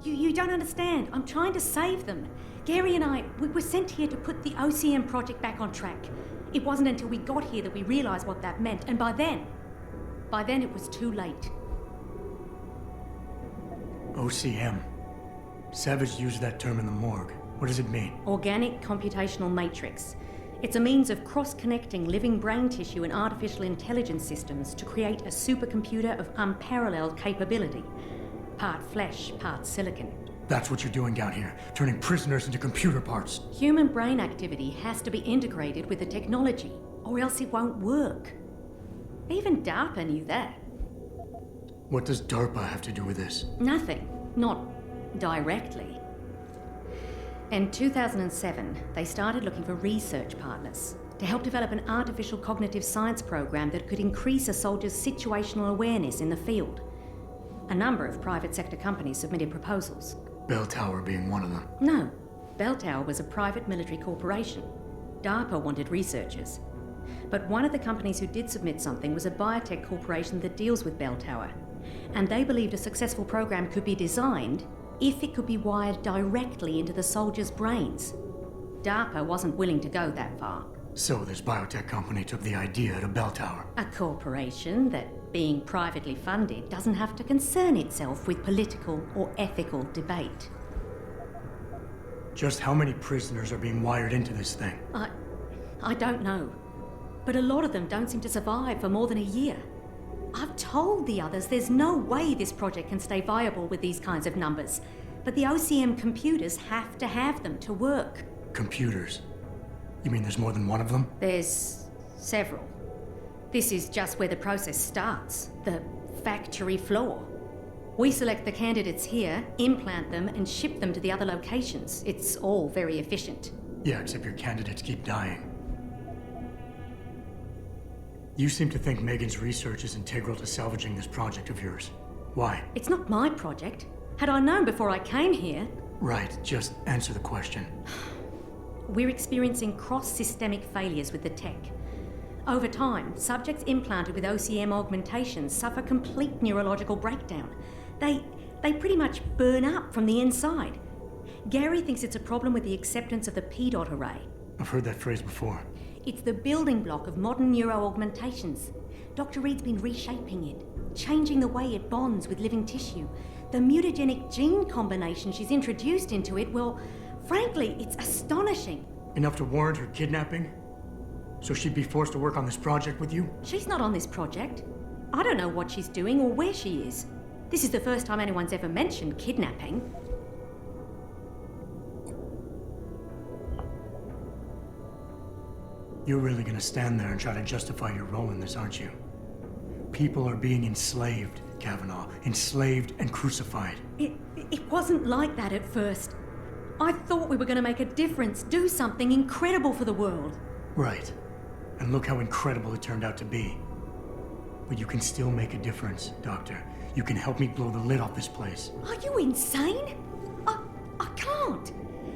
You don't understand. I'm trying to save them. Gary and we were sent here to put the OCM project back on track. It wasn't until we got here that we realized what that meant, and by then it was too late. OCM. Savage used that term in the morgue. What does it mean? Organic computational matrix. It's a means of cross-connecting living brain tissue and artificial intelligence systems to create a supercomputer of unparalleled capability. Part flesh, part silicon. That's what you're doing down here, turning prisoners into computer parts. Human brain activity has to be integrated with the technology, or else it won't work. Even DARPA knew that. What does DARPA have to do with this? Nothing. Not directly. In 2007, they started looking for research partners to help develop an artificial cognitive science program that could increase a soldier's situational awareness in the field. A number of private sector companies submitted proposals. Bell Tower being one of them. No. Bell Tower was a private military corporation. DARPA wanted researchers. But one of the companies who did submit something was a biotech corporation that deals with Bell Tower. And they believed a successful program could be designed if it could be wired directly into the soldiers' brains. DARPA wasn't willing to go that far. So this biotech company took the idea to Bell Tower. A corporation that, being privately funded, doesn't have to concern itself with political or ethical debate. Just how many prisoners are being wired into this thing? I don't know. But a lot of them don't seem to survive for more than a year. I've told the others there's no way this project can stay viable with these kinds of numbers. But the OCM computers have to have them to work. Computers? You mean there's more than one of them? There's several. This is just where the process starts, the factory floor. We select the candidates here, implant them, and ship them to the other locations. It's all very efficient. Yeah, except your candidates keep dying. You seem to think Megan's research is integral to salvaging this project of yours. Why? It's not my project. Had I known before I came here... Right, just answer the question. We're experiencing cross-systemic failures with the tech. Over time, subjects implanted with OCM augmentations suffer complete neurological breakdown. They pretty much burn up from the inside. Gary thinks it's a problem with the acceptance of the pt.3. I've heard that phrase before. It's the building block of modern neuro-augmentations. Dr. Reed's been reshaping it, changing the way it bonds with living tissue. The mutagenic gene combination she's introduced into it, well, frankly, it's astonishing. Enough to warrant her kidnapping? So she'd be forced to work on this project with you? She's not on this project. I don't know what she's doing or where she is. This is the first time anyone's ever mentioned kidnapping. You're really gonna stand there and try to justify your role in this, aren't you? People are being enslaved, Kavanaugh. Enslaved and crucified. It wasn't like that at first. I thought we were going to make a difference, do something incredible for the world. Right. And look how incredible it turned out to be. But you can still make a difference, Doctor. You can help me blow the lid off this place. Are you insane? I can't.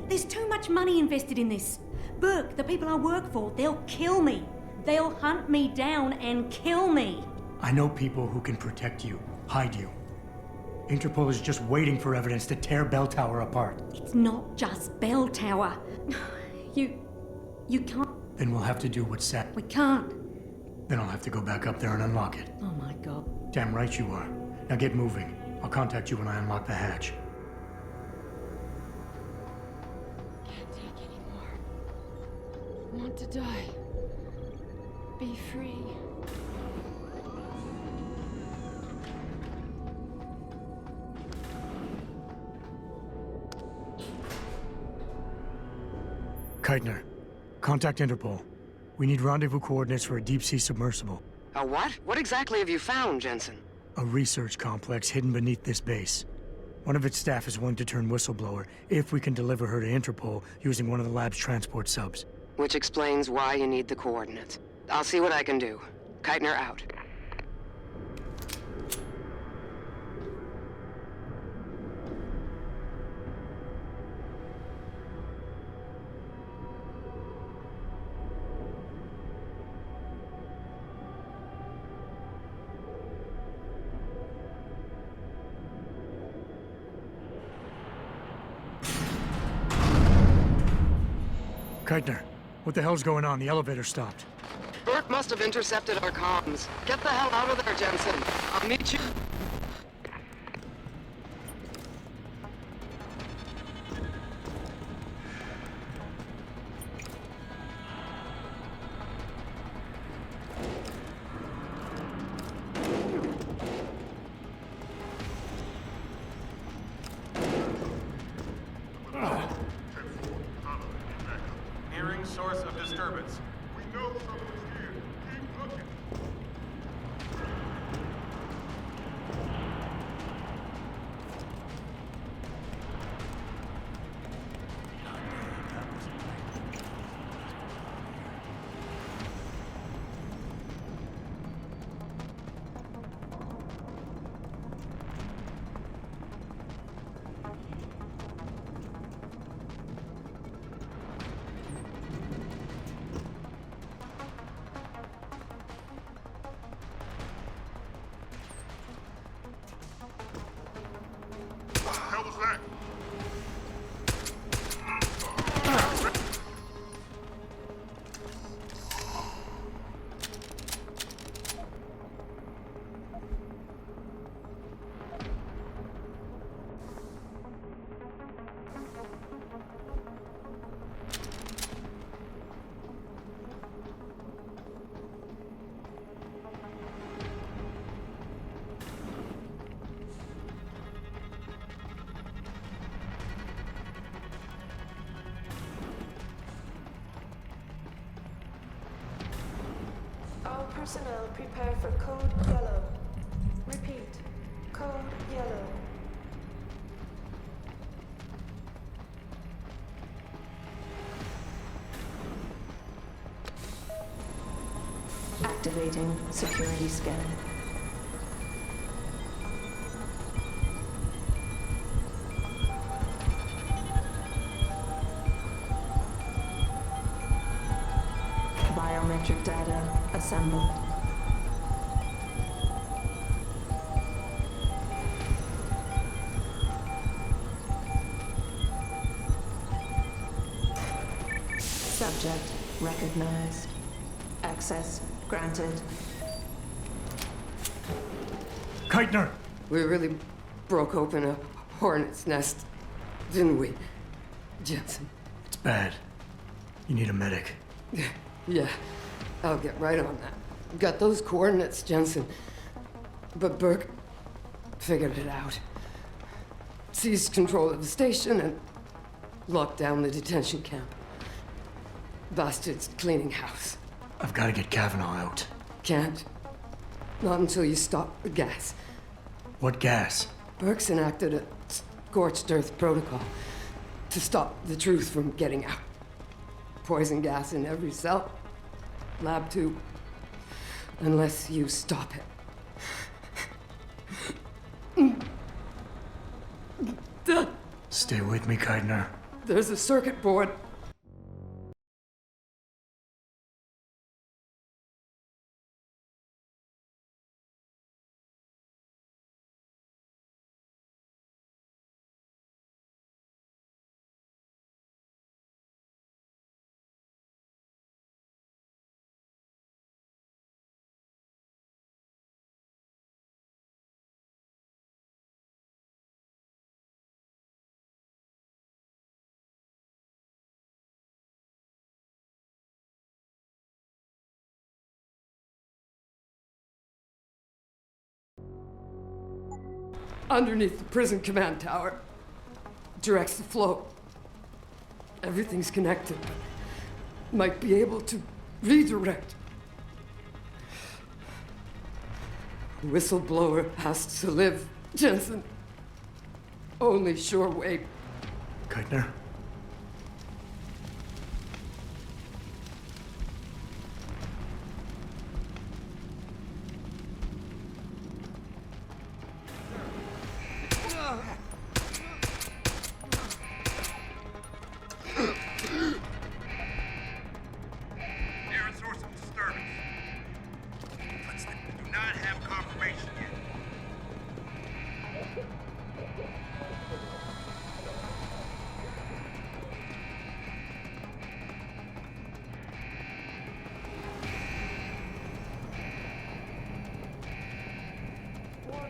There's too much money invested in this. Burke, the people I work for, they'll kill me. They'll hunt me down and kill me. I know people who can protect you, hide you. Interpol is just waiting for evidence to tear Bell Tower apart. It's not just Bell Tower. You can't... Then we'll have to do what's said. We can't. Then I'll have to go back up there and unlock it. Oh my God. Damn right you are. Now get moving. I'll contact you when I unlock the hatch. Can't take anymore. Want to die. Be free. Keitner, contact Interpol. We need rendezvous coordinates for a deep-sea submersible. A what? What exactly have you found, Jensen? A research complex hidden beneath this base. One of its staff is willing to turn whistleblower if we can deliver her to Interpol using one of the lab's transport subs. Which explains why you need the coordinates. I'll see what I can do. Keitner out. Keitner, what the hell's going on? The elevator stopped. Burke must have intercepted our comms. Get the hell out of there, Jensen. I'll meet you. Nearing source of disturbance. We know someone's here. Keep looking. What the hell was that? Personnel prepare for code yellow. Repeat, code yellow. Activating security scan. Biometric data assembled. Subject recognized. Access granted. Keitner! We really broke open a hornet's nest, didn't we, Jensen? It's bad. You need a medic. Yeah, I'll get right on that. Got those coordinates, Jensen. But Burke figured it out. Seized control of the station and locked down the detention camp. Bastards cleaning house. I've got to get Kavanaugh out. Can't. Not until you stop the gas. What gas? Burke's enacted a scorched earth protocol to stop the truth from getting out. Poison gas in every cell. Lab tube. Unless you stop it. Stay with me, Keitner. There's a circuit board. Underneath the prison command tower. Directs the flow. Everything's connected. Might be able to redirect. Whistleblower has to live, Jensen. Only sure way. Keitner?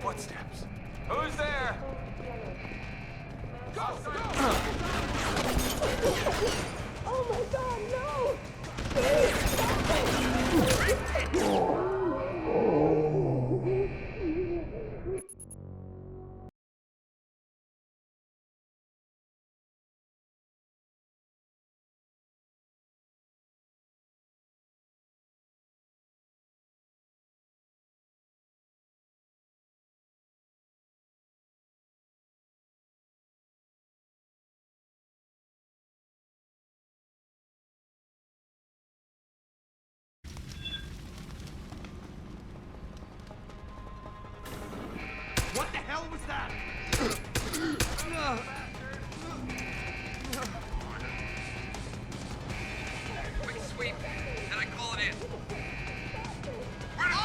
Footsteps. Who's there? Go! Oh my god, no! What the hell was that? Quick sweep, and I call it in. Where did you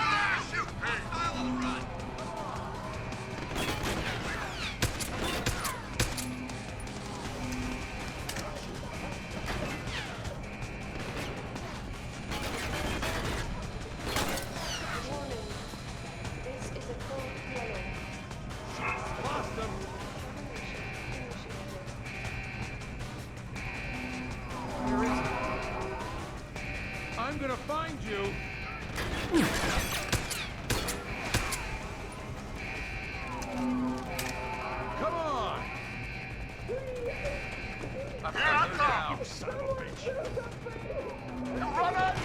shoot? Hostile on the run. I'm gonna find you. Come on. Here I come. You son of a bitch. You run it.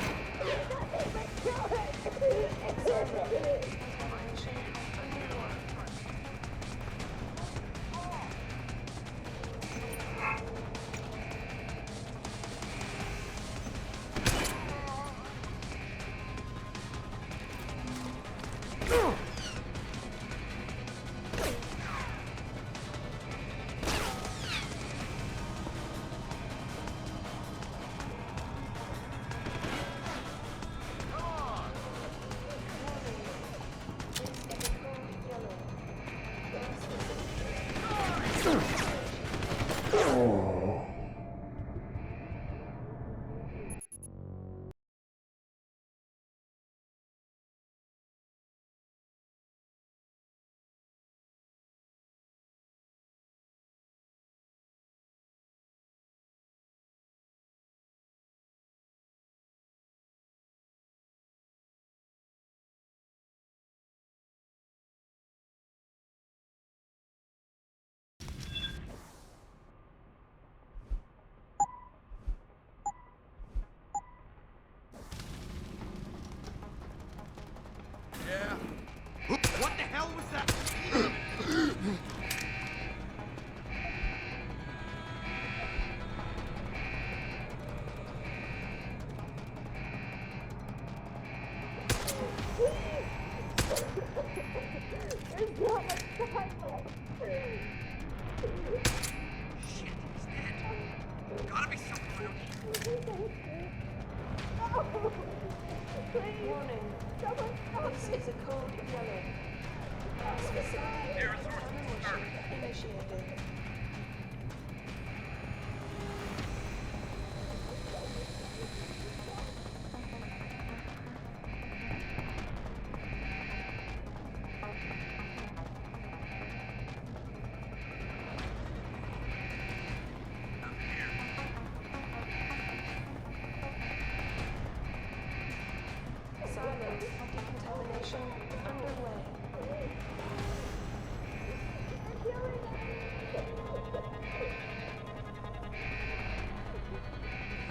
What the hell was that? There's not much time left. Shit, he's dead. Gotta be something around here. No! Please! Warning. Someone stop This me! is a code yellow. Specific termination initiated. Silence. Decontamination underway.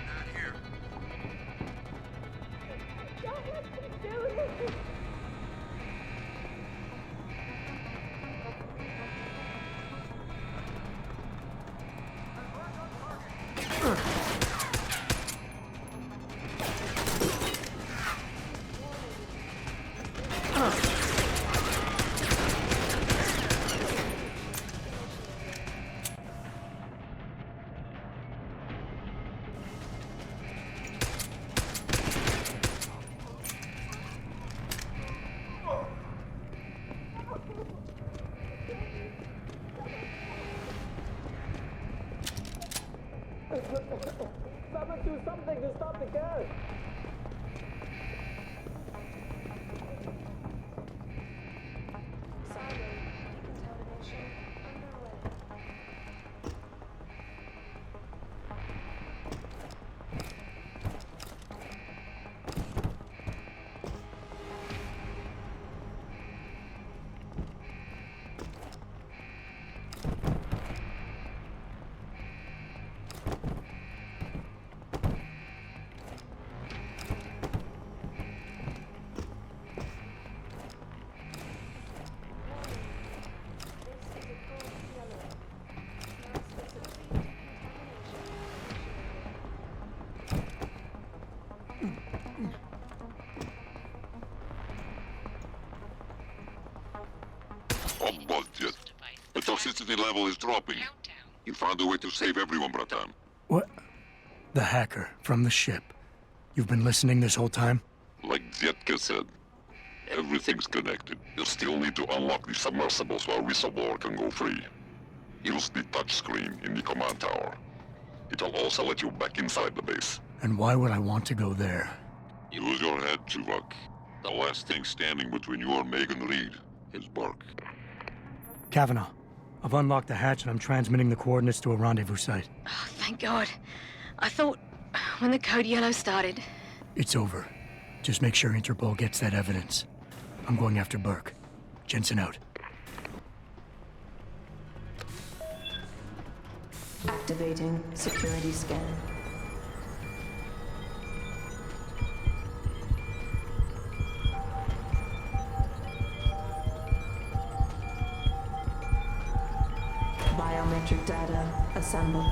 Not here. Don't let me do this! Someone do something to stop the gas! Silent. Decontamination underway. On budget. The toxicity level is dropping. You found a way to save everyone, Bratan. What? The hacker from the ship. You've been listening this whole time? Like Zetka said, everything's connected. You still need to unlock the submersible so our whistleblower can go free. Use the touchscreen in the command tower. It'll also let you back inside the base. And why would I want to go there? Use your head, Chuvak. The last thing standing between you and Megan Reed is Burke. Kavanaugh, I've unlocked the hatch and I'm transmitting the coordinates to a rendezvous site. Oh, thank God. I thought when the code yellow started... It's over. Just make sure Interpol gets that evidence. I'm going after Burke. Jensen out. Activating security scan. assembled.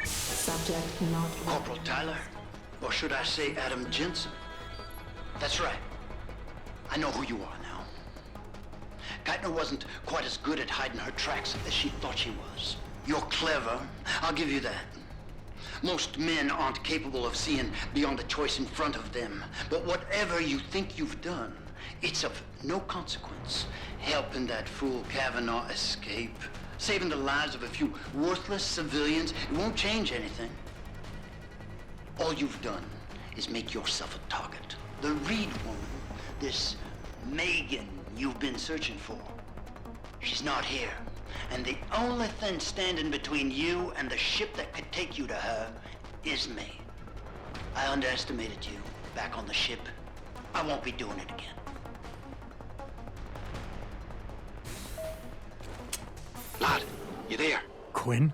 Subject not Corporal Tyler, or should I say Adam Jensen? That's right. I know who you are now. Geithner wasn't quite as good at hiding her tracks as she thought she was. You're clever, I'll give you that. Most men aren't capable of seeing beyond the choice in front of them. But whatever you think you've done, it's of no consequence. Helping that fool Kavanaugh escape, saving the lives of a few worthless civilians, it won't change anything. All you've done is make yourself a target. The Reed woman, this Megan you've been searching for, she's not here. And the only thing standing between you and the ship that could take you to her is me. I underestimated you back on the ship. I won't be doing it again. Lad, you there? Quinn?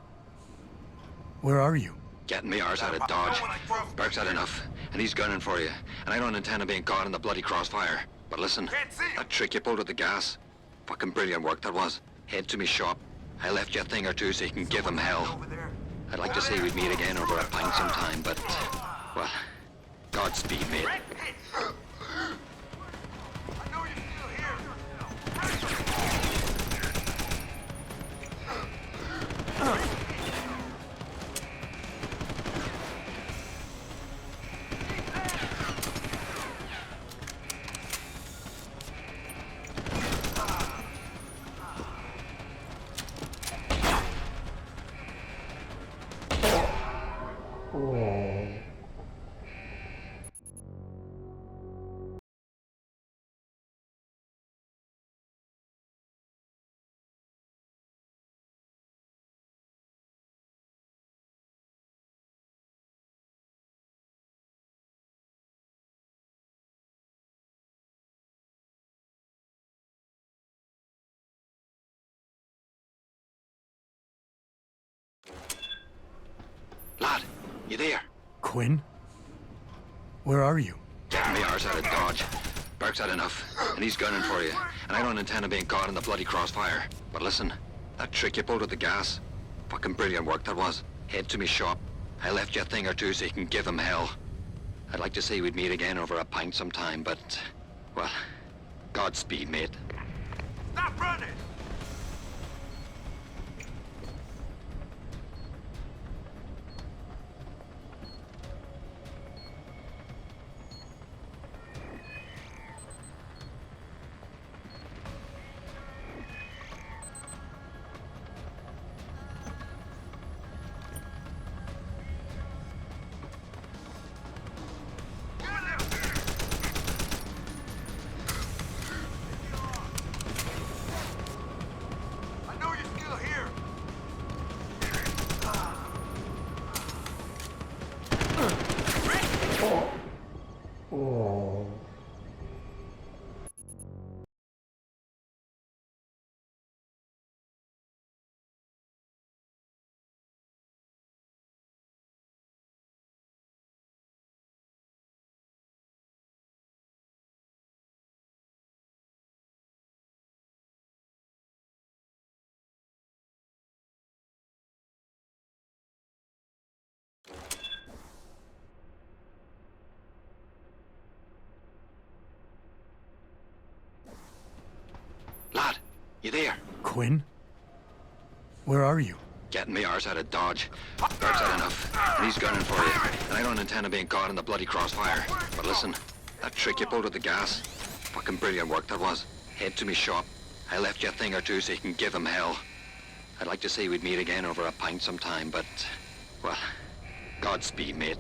Where are you? Getting me arse out of Dodge. Burke's had enough, and he's gunning for you. And I don't intend on being caught in the bloody crossfire. But listen, that trick you pulled with the gas, fucking brilliant work that was. Head to me shop. I left you a thing or two so you can give him hell. I'd like to say we'd meet again over a pint sometime, but, well, Godspeed, mate. Lad, you there? Quinn? Where are you? Getting me arse out of Dodge. Burke's had enough, and he's gunning for you. And I don't intend on being caught in the bloody crossfire. But listen, that trick you pulled with the gas, fucking brilliant work that was. Head to me shop. I left you a thing or two so you can give him hell. I'd like to say we'd meet again over a pint sometime, but, well, Godspeed, mate. Stop running! Lad, you there? Quinn? Where are you? Getting me arse out of Dodge. Burke's had enough, and he's gunning for you. And I don't intend on being caught in the bloody crossfire. But listen, that trick you pulled with the gas, fucking brilliant work that was. Head to me shop. I left you a thing or two so you can give him hell. I'd like to say we'd meet again over a pint sometime, but, well, Godspeed, mate.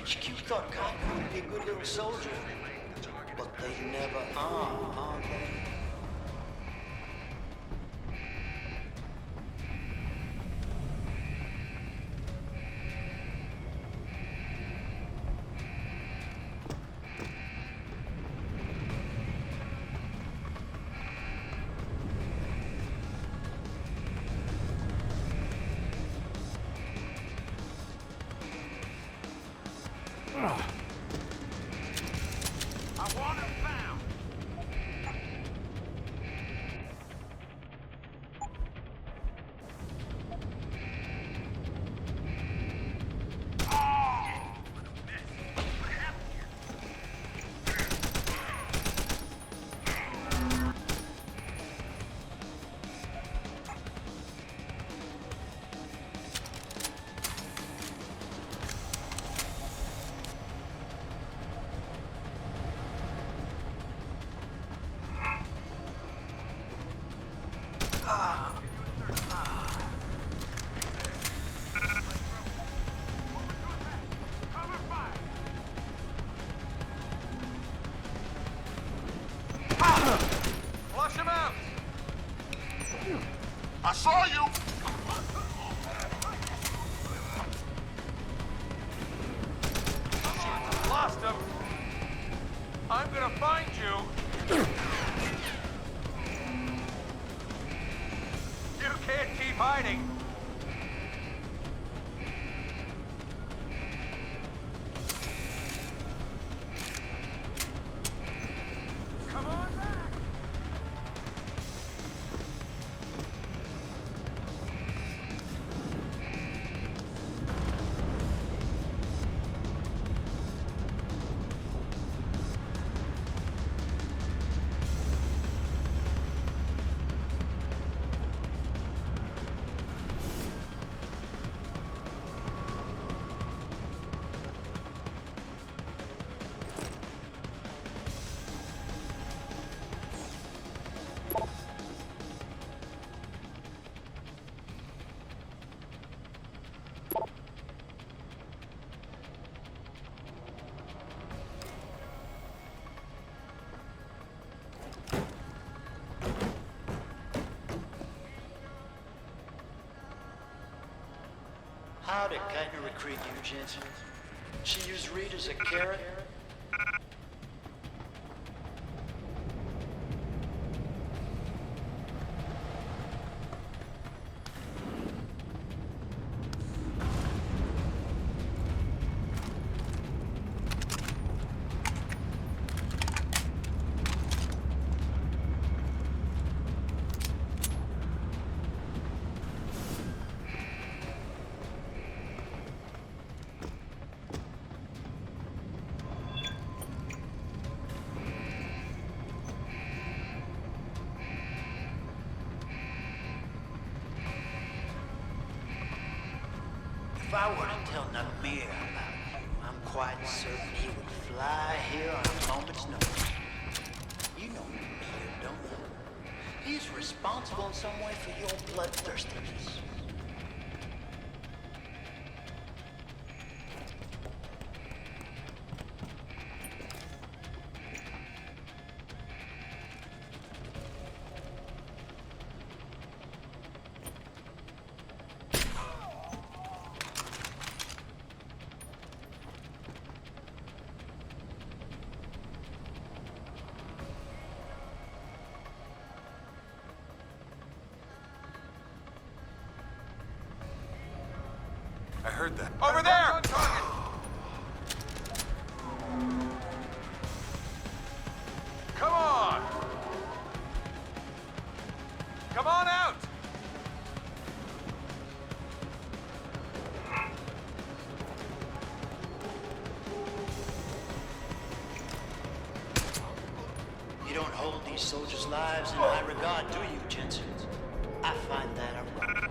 HQ thought Kaito would be a good little soldier. But they never are they? Flush him out! I saw you! Lost him! I'm gonna find you! You can't keep hiding! Come on back! How did Kaito recruit you, Jensen? She used Reed as a carrot? If I were to tell Namir about you, I'm quite certain he would fly here on a moment's notice. You know Namir, don't you? He's responsible in some way for your bloodthirstiness. I heard that. Over there! Come on! Come on out! You don't hold these soldiers' lives in high regard, do you, Jensen? I find that ironic.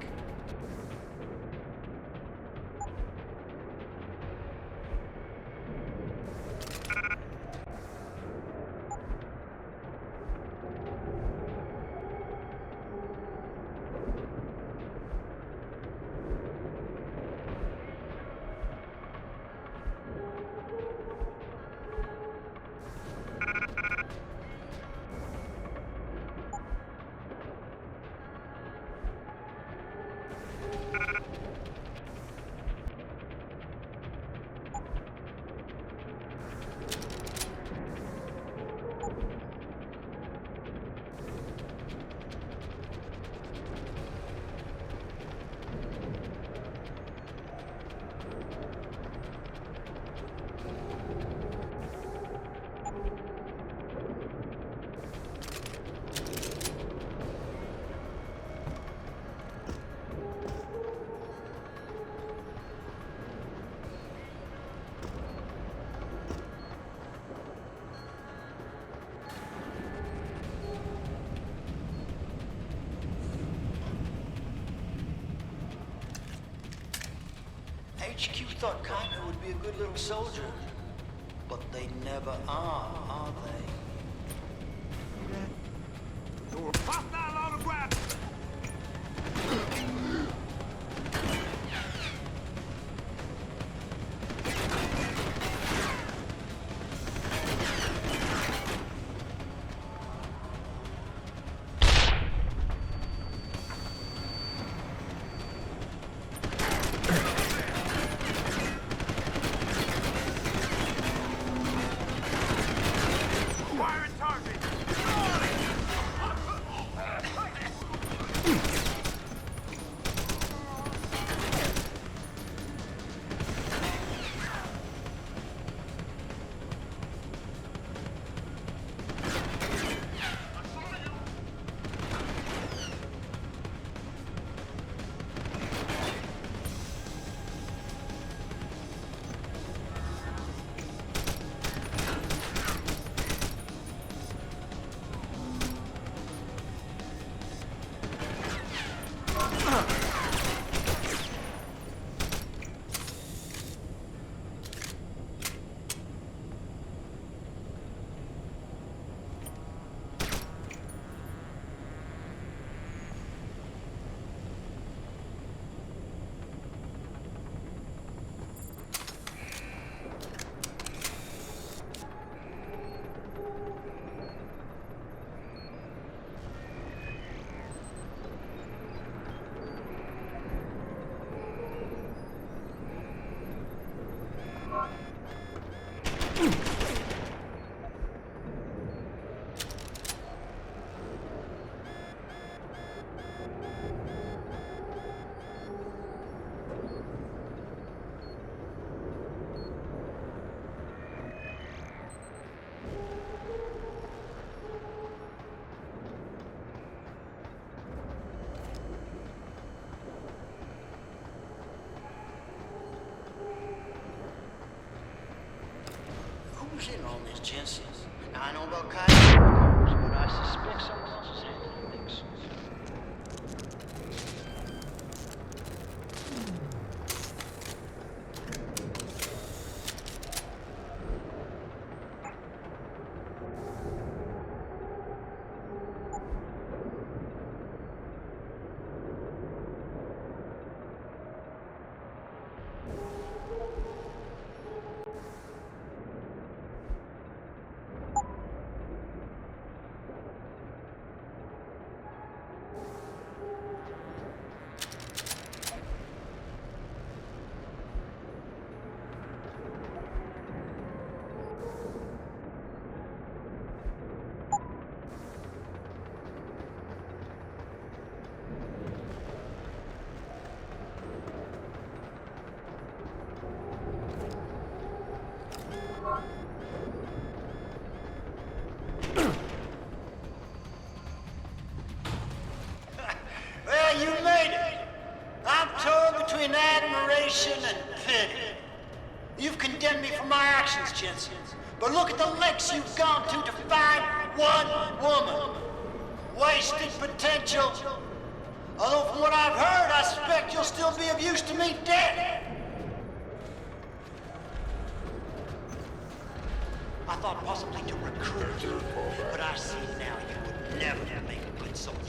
HQ thought Kaito would be a good little soldier. But they never are they? Hostile on the ground! Who's in on this, Jensen? Now, I know about Kaito, of course, but I suspect someone else is handling things. Well, you made it. I'm torn between admiration and pity. You've condemned me for my actions, Jensen. But look at the lengths you've gone to find one woman. Wasted potential. Although from what I've heard, I suspect you'll still be of use to me dead. I thought possibly to recruit you, but I see now you would never make a good soldier.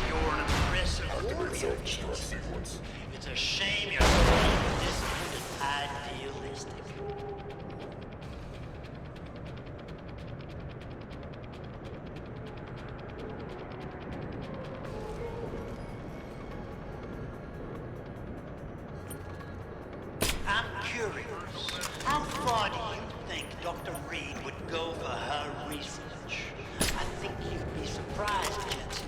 You're an impressive warrior, Jensen. It's a shame you're so disciplined and idealistic. I'm curious. How far do you think Dr. Reed would go for her research? I think you'd be surprised, Jensen.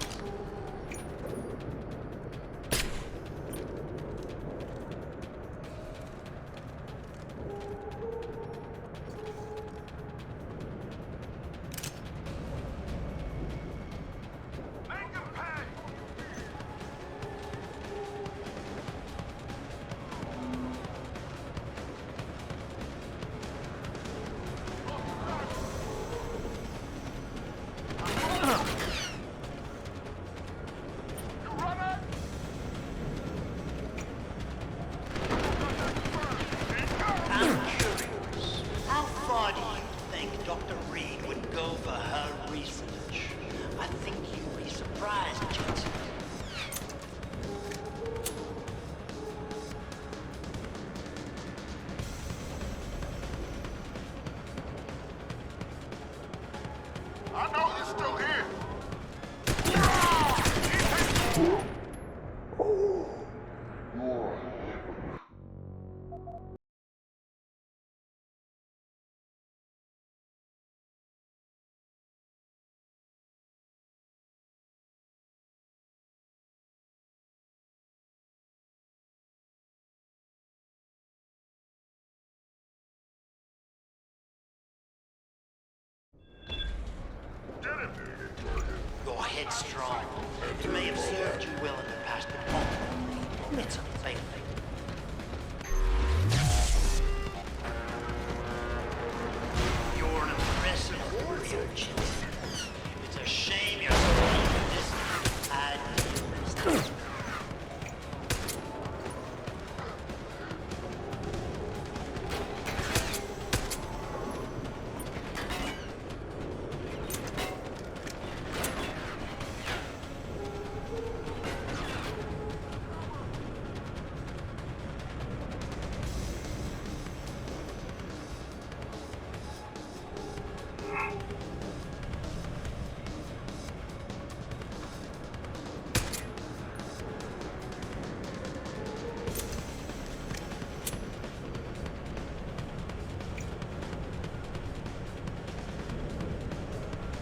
I'm curious. How far do you think Dr. Reed would go for her research? I think you'd be surprised, Jensen. I know you're still here. Your head's strong. It may have served you well in the past, but ultimately, it's a failing. You're an impressive warrior, Jensen. It's a shame you're so weak in this idealist.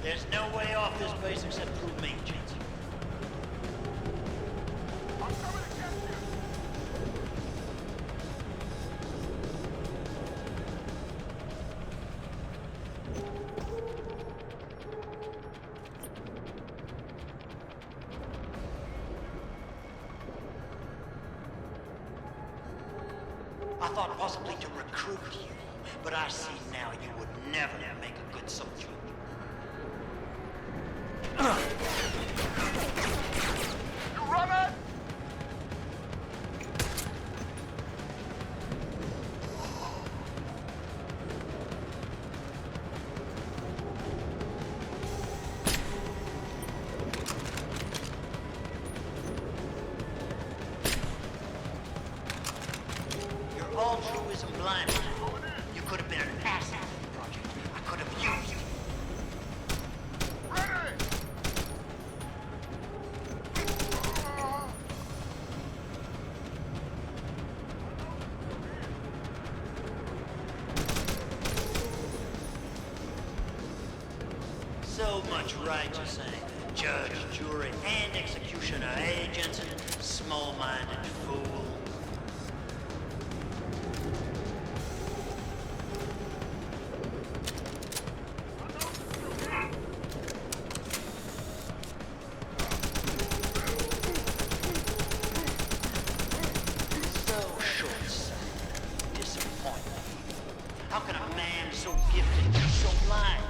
There's no way off this base except through me, Jensen. I'm coming to get you. I thought possibly to recruit you, but I see now you would never make a good soldier. You running? Your altruism blinded you. You could have been an asset to the project. I could have used you. So much right to say. Judge, jury, and executioner, eh, Jensen? Small-minded fool. So short-sighted. Disappointing. How can a man so gifted be so blind?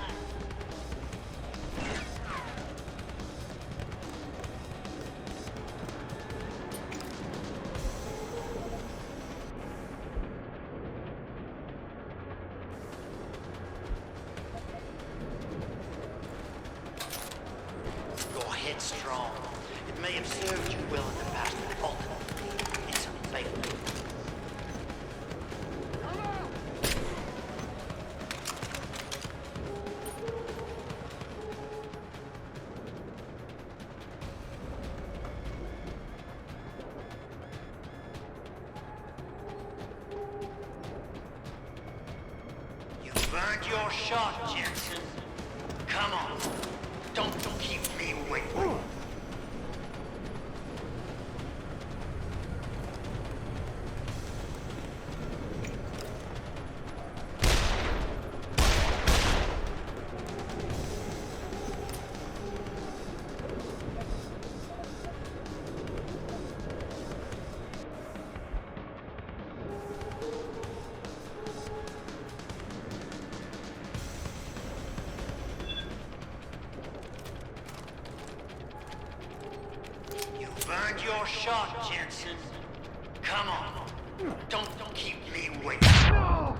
Your head's strong. It may have served you well in the past, but ultimately, it's a failing. You've earned your shot, Jensen. Come on. Don't keep me waiting. your shot, Jensen. Come on. Don't keep me waiting. No!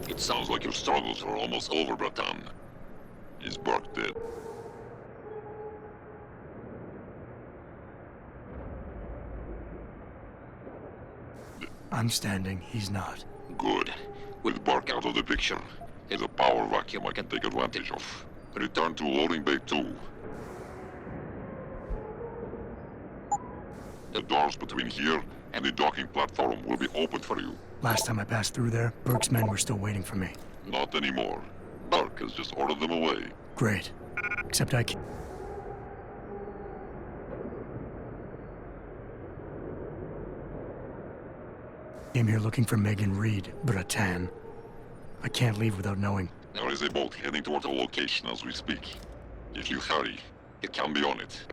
It sounds like your struggles are almost over, Bratan. Is Burke dead? I'm standing, he's not. Good. With Burke out of the picture, there's a power vacuum I can take advantage of. Return to loading bay 2. The doors between here and the docking platform will be open for you. Last time I passed through there, Burke's men were still waiting for me. Not anymore. Burke has just ordered them away. Great. Except I can't. Came here looking for Megan Reed, Bratan. I can't leave without knowing. There is a boat heading towards our location as we speak. If you hurry, you can be on it.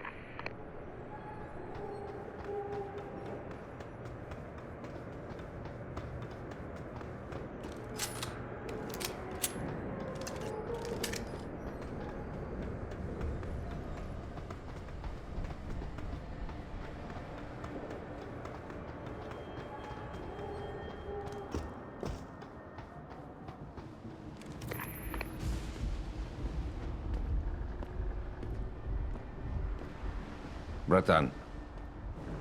Bratan.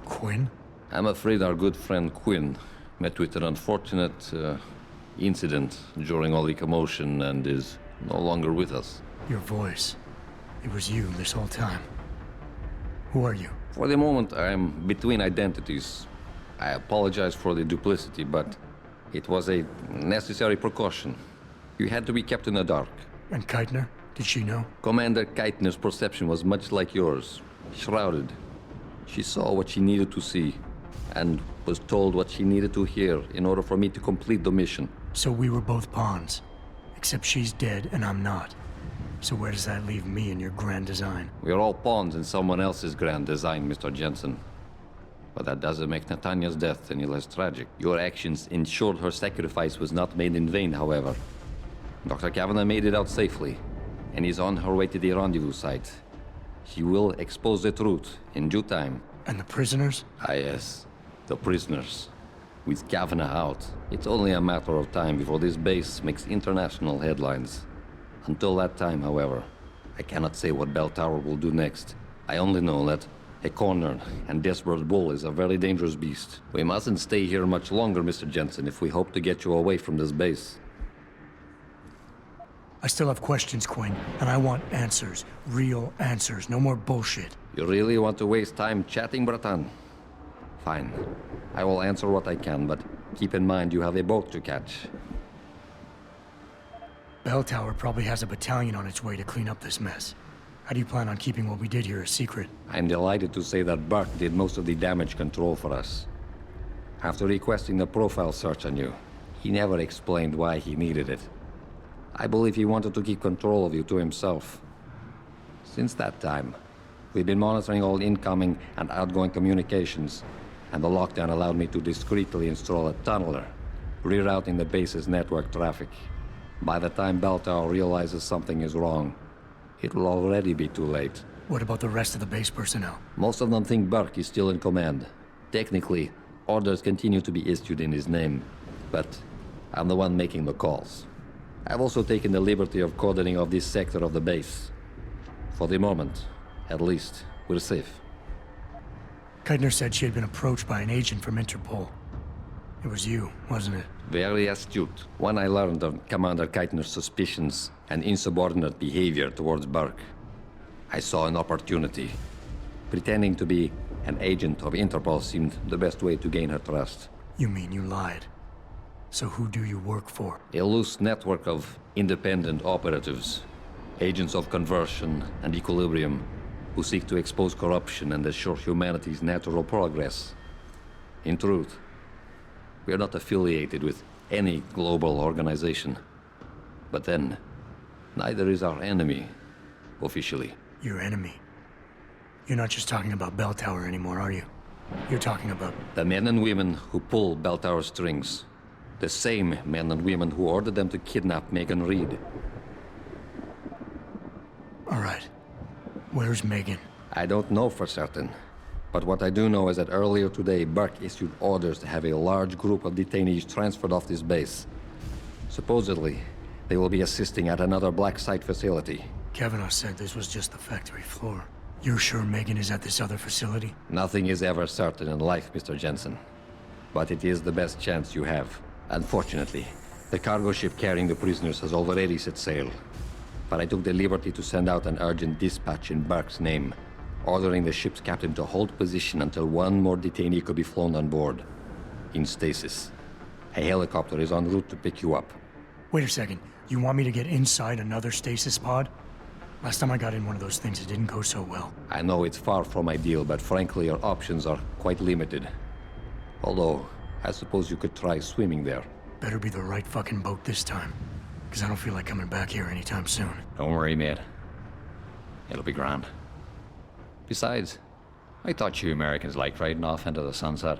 Quinn? I'm afraid our good friend Quinn met with an unfortunate incident during all the commotion and is no longer with us. Your voice. It was you this whole time. Who are you? For the moment, I'm between identities. I apologize for the duplicity, but it was a necessary precaution. You had to be kept in the dark. And Keitner? Did she know? Commander Keitner's perception was much like yours. Shrouded. She saw what she needed to see, and was told what she needed to hear in order for me to complete the mission. So we were both pawns. Except she's dead and I'm not. So where does that leave me in your grand design? We are all pawns in someone else's grand design, Mr. Jensen. But that doesn't make Nathania's death any less tragic. Your actions ensured her sacrifice was not made in vain, however. Dr. Kavanagh made it out safely, and is on her way to the rendezvous site. She will expose the truth in due time. And the prisoners? Ah, yes. The prisoners. With Kavanagh out, it's only a matter of time before this base makes international headlines. Until that time, however, I cannot say what Bell Tower will do next. I only know that a cornered and desperate bull is a very dangerous beast. We mustn't stay here much longer, Mr. Jensen, if we hope to get you away from this base. I still have questions, Quinn, and I want answers. Real answers, no more bullshit. You really want to waste time chatting, Bratan? Fine. I will answer what I can, but keep in mind you have a boat to catch. Bell Tower probably has a battalion on its way to clean up this mess. How do you plan on keeping what we did here a secret? I'm delighted to say that Burke did most of the damage control for us. After requesting the profile search on you, he never explained why he needed it. I believe he wanted to keep control of you to himself. Since that time, we've been monitoring all incoming and outgoing communications, and the lockdown allowed me to discreetly install a tunneler, rerouting the base's network traffic. By the time Bell Tower realizes something is wrong, it will already be too late. What about the rest of the base personnel? Most of them think Burke is still in command. Technically, orders continue to be issued in his name, but I'm the one making the calls. I've also taken the liberty of cordoning off this sector of the base. For the moment, at least, we're safe. Keitner said she had been approached by an agent from Interpol. It was you, wasn't it? Very astute. When I learned of Commander Keitner's suspicions and insubordinate behavior towards Burke, I saw an opportunity. Pretending to be an agent of Interpol seemed the best way to gain her trust. You mean you lied? So who do you work for? A loose network of independent operatives, agents of conversion and equilibrium, who seek to expose corruption and assure humanity's natural progress. In truth, we are not affiliated with any global organization. But then, neither is our enemy, officially. Your enemy. You're not just talking about Bell Tower anymore, are you? You're talking about... The men and women who pull Bell Tower strings. The same men and women who ordered them to kidnap Megan Reed. All right. Where's Megan? I don't know for certain. But what I do know is that earlier today, Burke issued orders to have a large group of detainees transferred off this base. Supposedly, they will be assisting at another black site facility. Kavanaugh said this was just the factory floor. You're sure Megan is at this other facility? Nothing is ever certain in life, Mr. Jensen. But it is the best chance you have. Unfortunately, the cargo ship carrying the prisoners has already set sail. But I took the liberty to send out an urgent dispatch in Burke's name, ordering the ship's captain to hold position until one more detainee could be flown on board. In stasis. A helicopter is en route to pick you up. Wait a second. You want me to get inside another stasis pod? Last time I got in one of those things, it didn't go so well. I know it's far from ideal, but frankly, your options are quite limited. Although, I suppose you could try swimming there. Better be the right fucking boat this time. Because I don't feel like coming back here anytime soon. Don't worry, mate. It'll be grand. Besides, I thought you Americans liked riding off into the sunset.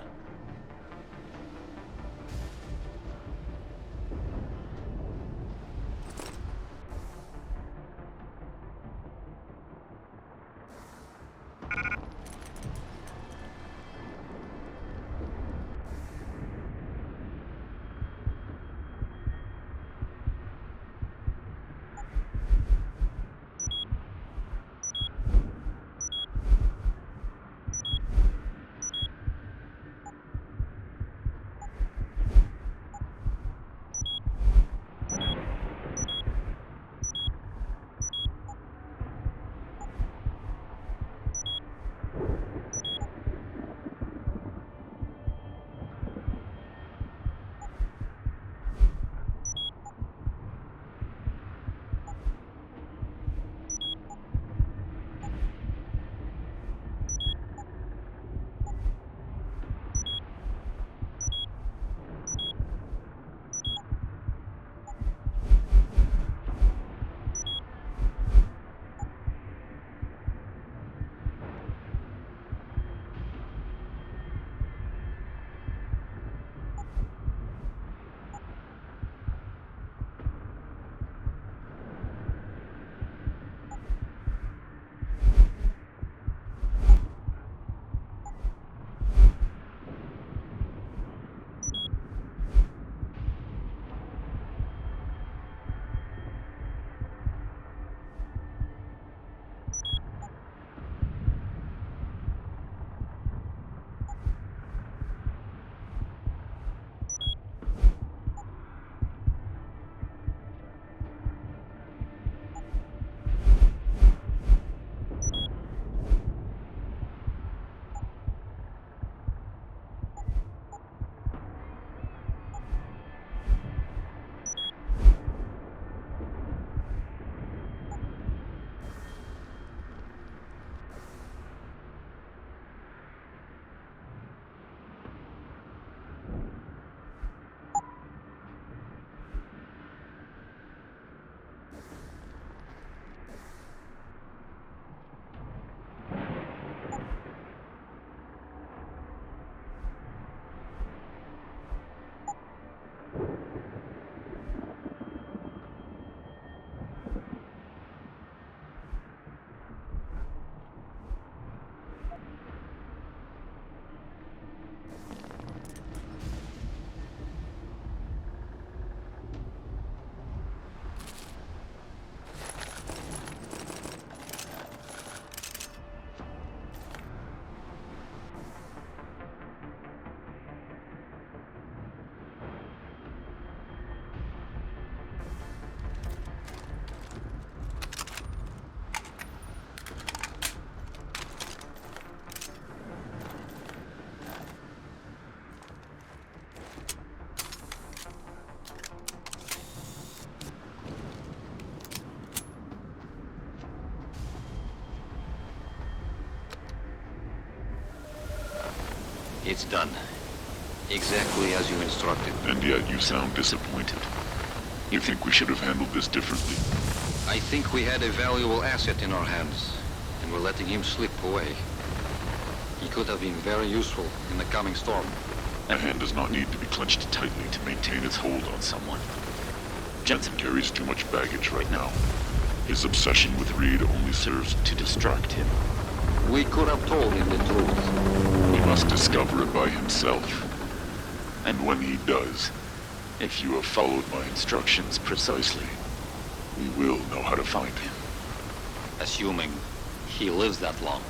It's done. Exactly as you instructed. And yet you sound disappointed. You think we should have handled this differently? I think we had a valuable asset in our hands. We're letting him slip away. He could have been very useful in the coming storm. A hand does not need to be clenched tightly to maintain its hold on someone. Jensen carries too much baggage right now. His obsession with Reed only serves to distract him. We could have told him the truth. He must discover it by himself. And when he does, if you have followed my instructions precisely, we will know how to find him. Assuming he lives that long.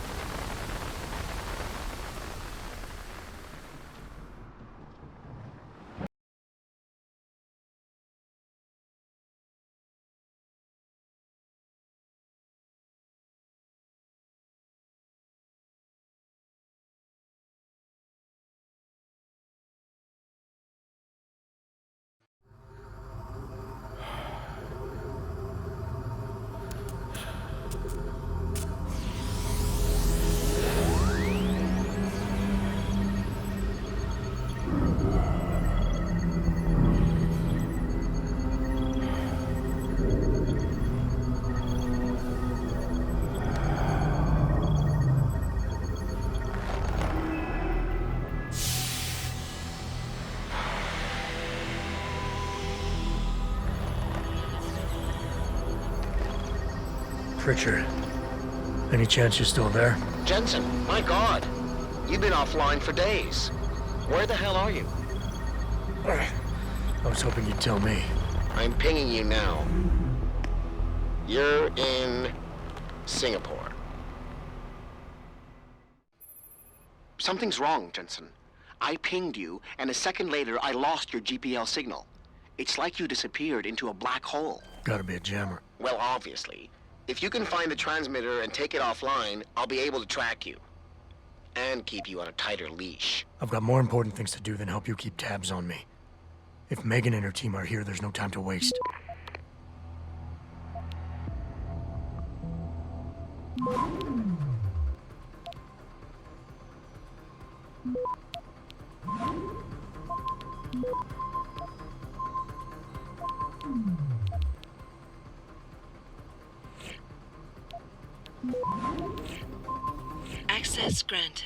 Pritchard, any chance you're still there? Jensen, my God. You've been offline for days. Where the hell are you? I was hoping you'd tell me. I'm pinging you now. You're in Singapore. Something's wrong, Jensen. I pinged you, and a second later, I lost your GPL signal. It's like you disappeared into a black hole. Gotta be a jammer. Well, obviously. If you can find the transmitter and take it offline, I'll be able to track you. And keep you on a tighter leash. I've got more important things to do than help you keep tabs on me. If Megan and her team are here, there's no time to waste. Access granted.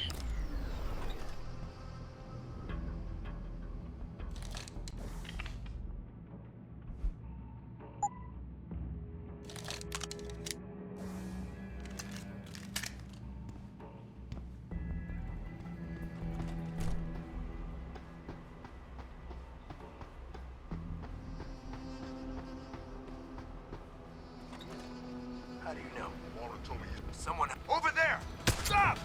How do you know? Walter told me someone over there! Stop!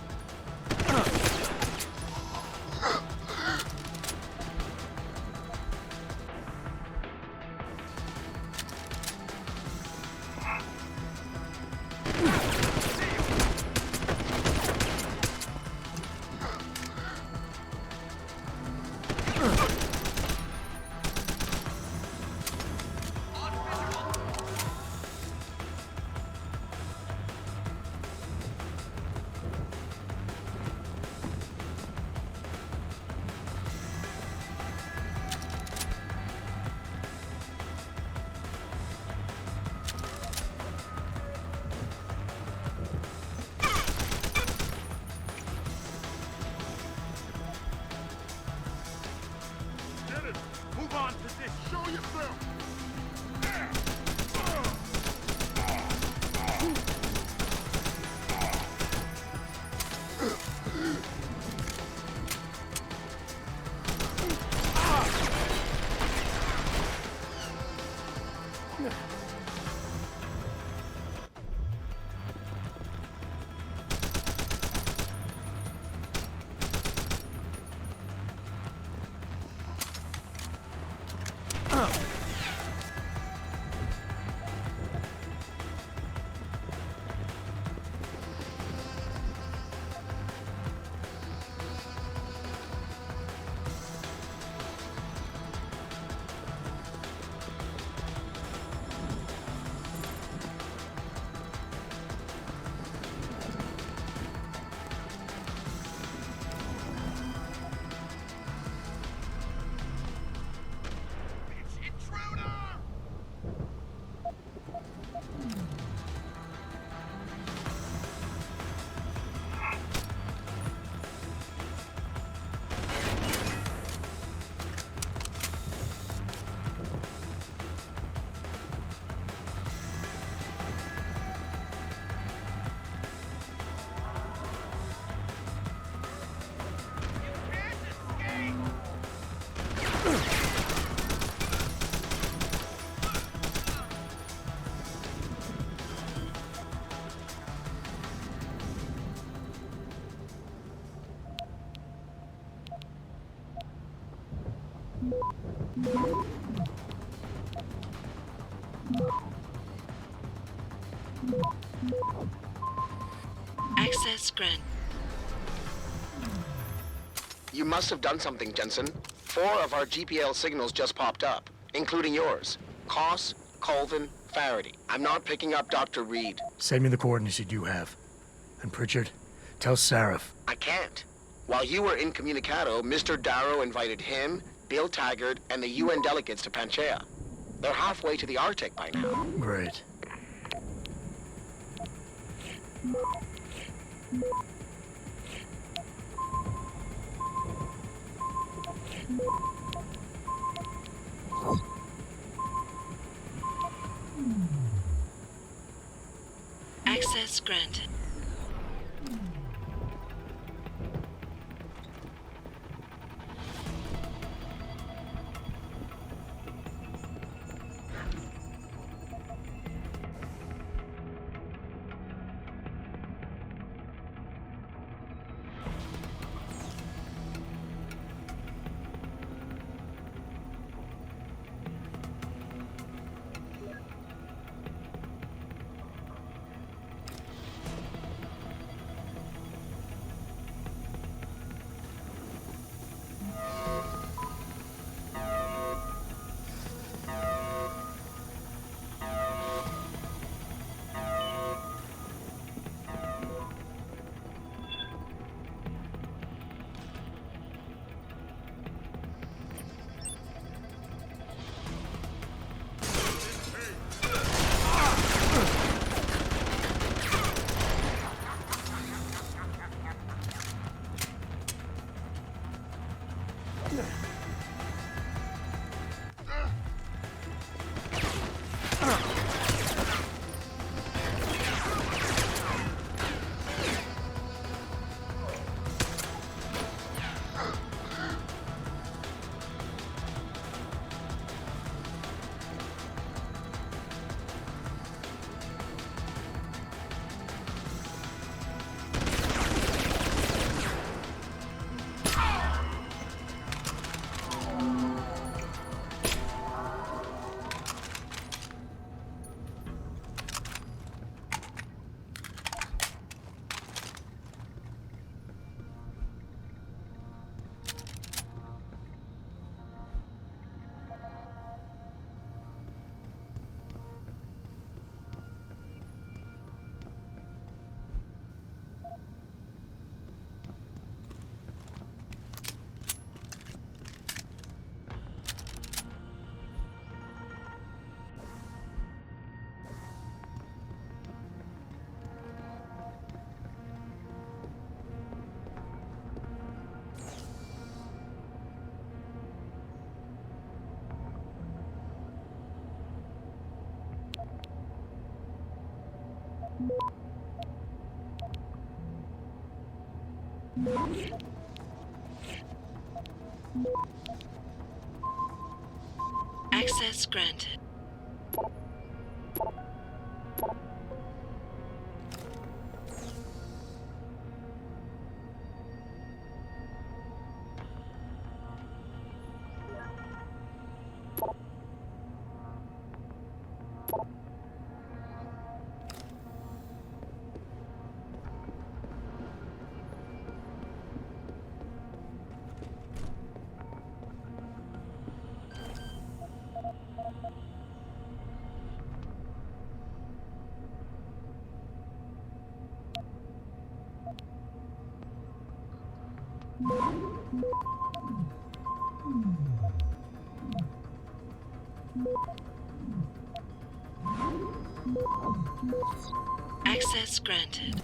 Access granted. You must have done something, Jensen. 4 of our GPL signals just popped up, including yours. Koss, Colvin, Faraday. I'm not picking up Dr. Reed. Send me the coordinates you do have. And Pritchard, tell Sarif. I can't. While you were incommunicado, Mr. Darrow invited him, Bill Taggart, and the UN delegates to Panchea. They're halfway to the Arctic by now. Great. Access granted. Access granted. Access granted.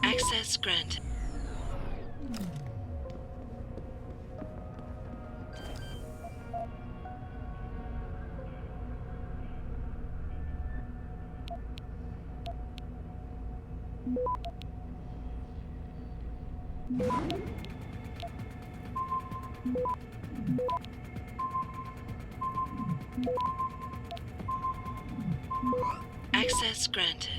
Access granted. Access granted.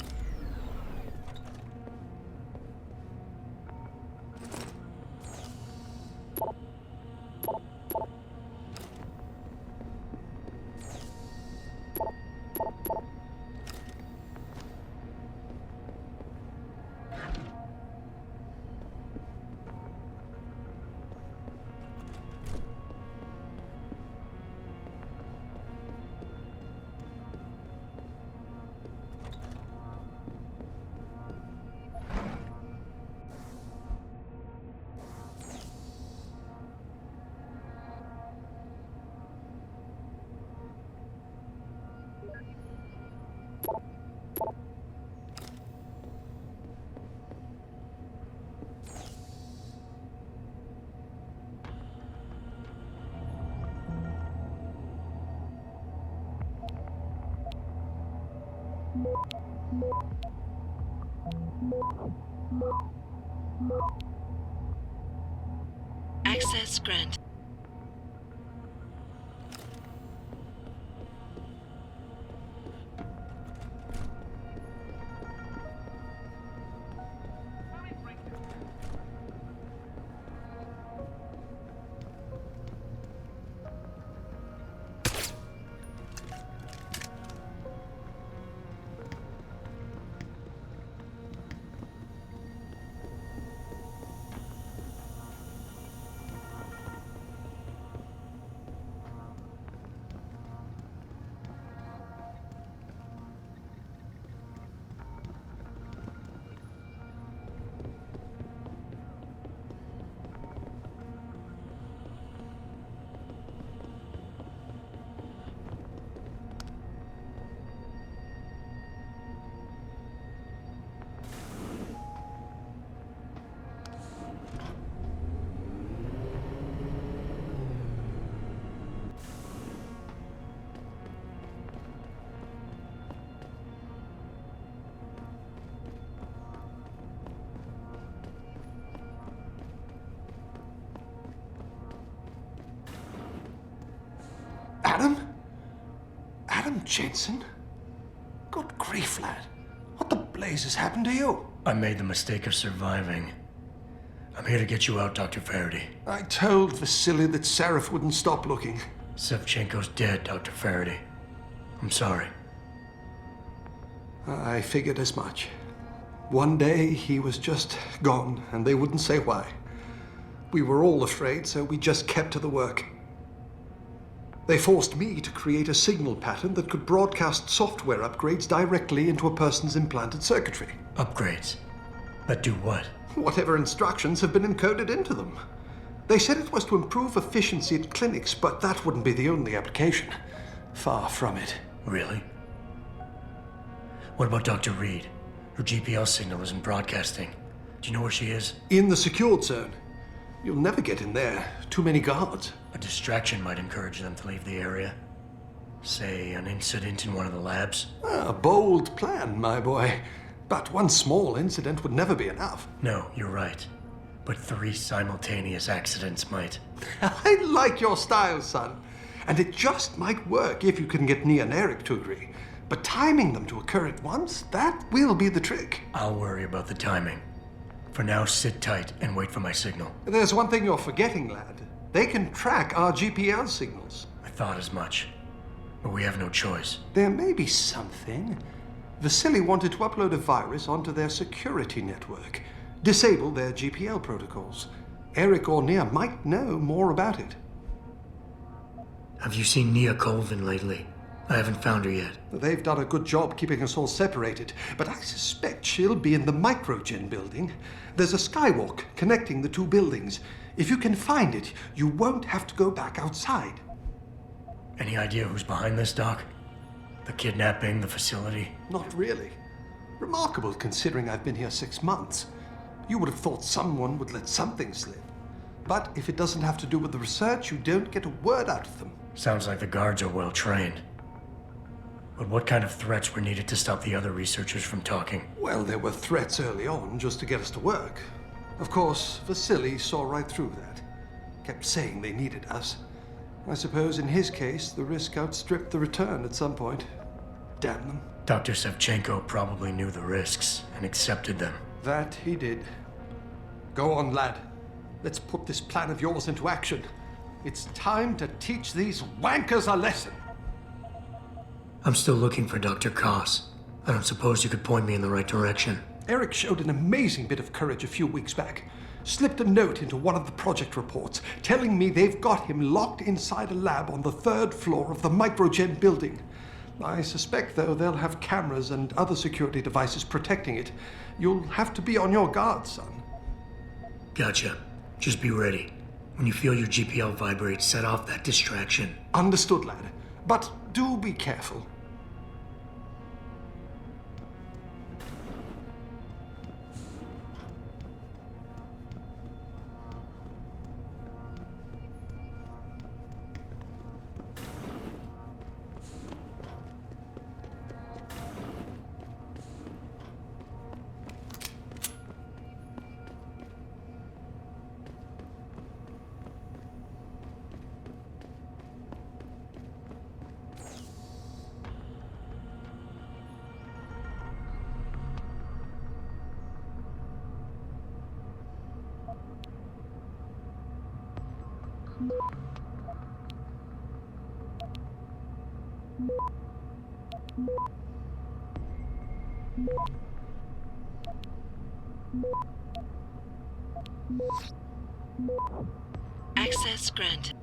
Access granted. Adam? Adam Jensen? Good grief, lad. What the blazes happened to you? I made the mistake of surviving. I'm here to get you out, Dr. Faraday. I told Vasily that Seraph wouldn't stop looking. Sevchenko's dead, Dr. Faraday. I'm sorry. I figured as much. One day he was just gone, and they wouldn't say why. We were all afraid, so we just kept to the work. They forced me to create a signal pattern that could broadcast software upgrades directly into a person's implanted circuitry. Upgrades? That do what? Whatever instructions have been encoded into them. They said it was to improve efficiency at clinics, but that wouldn't be the only application. Far from it. Really? What about Dr. Reed? Her GPL signal isn't broadcasting. Do you know where she is? In the secured zone. You'll never get in there. Too many guards. A distraction might encourage them to leave the area. Say, an incident in one of the labs. A bold plan, my boy. But one small incident would never be enough. No, you're right. But 3 simultaneous accidents might. I like your style, son. And it just might work if you can get Nia and Eric to agree. But timing them to occur at once, that will be the trick. I'll worry about the timing. For now, sit tight and wait for my signal. There's one thing you're forgetting, lad. They can track our GPL signals. I thought as much. But we have no choice. There may be something. Vasily wanted to upload a virus onto their security network. Disable their GPL protocols. Eric or Nia might know more about it. Have you seen Nia Colvin lately? I haven't found her yet. They've done a good job keeping us all separated, but I suspect she'll be in the Microgen building. There's a skywalk connecting the two buildings. If you can find it, you won't have to go back outside. Any idea who's behind this, Doc? The kidnapping, the facility? Not really. Remarkable considering I've been here 6 months. You would have thought someone would let something slip. But if it doesn't have to do with the research, you don't get a word out of them. Sounds like the guards are well trained. But what kind of threats were needed to stop the other researchers from talking? Well, there were threats early on just to get us to work. Of course, Vasily saw right through that. Kept saying they needed us. I suppose in his case, the risk outstripped the return at some point. Damn them. Dr. Sevchenko probably knew the risks and accepted them. That he did. Go on, lad. Let's put this plan of yours into action. It's time to teach these wankers a lesson. I'm still looking for Dr. Koss. I don't suppose you could point me in the right direction. Eric showed an amazing bit of courage a few weeks back. Slipped a note into one of the project reports telling me they've got him locked inside a lab on the 3rd floor of the Microgen building. I suspect, though, they'll have cameras and other security devices protecting it. You'll have to be on your guard, son. Gotcha. Just be ready. When you feel your GPL vibrate, set off that distraction. Understood, lad. But do be careful. Access granted.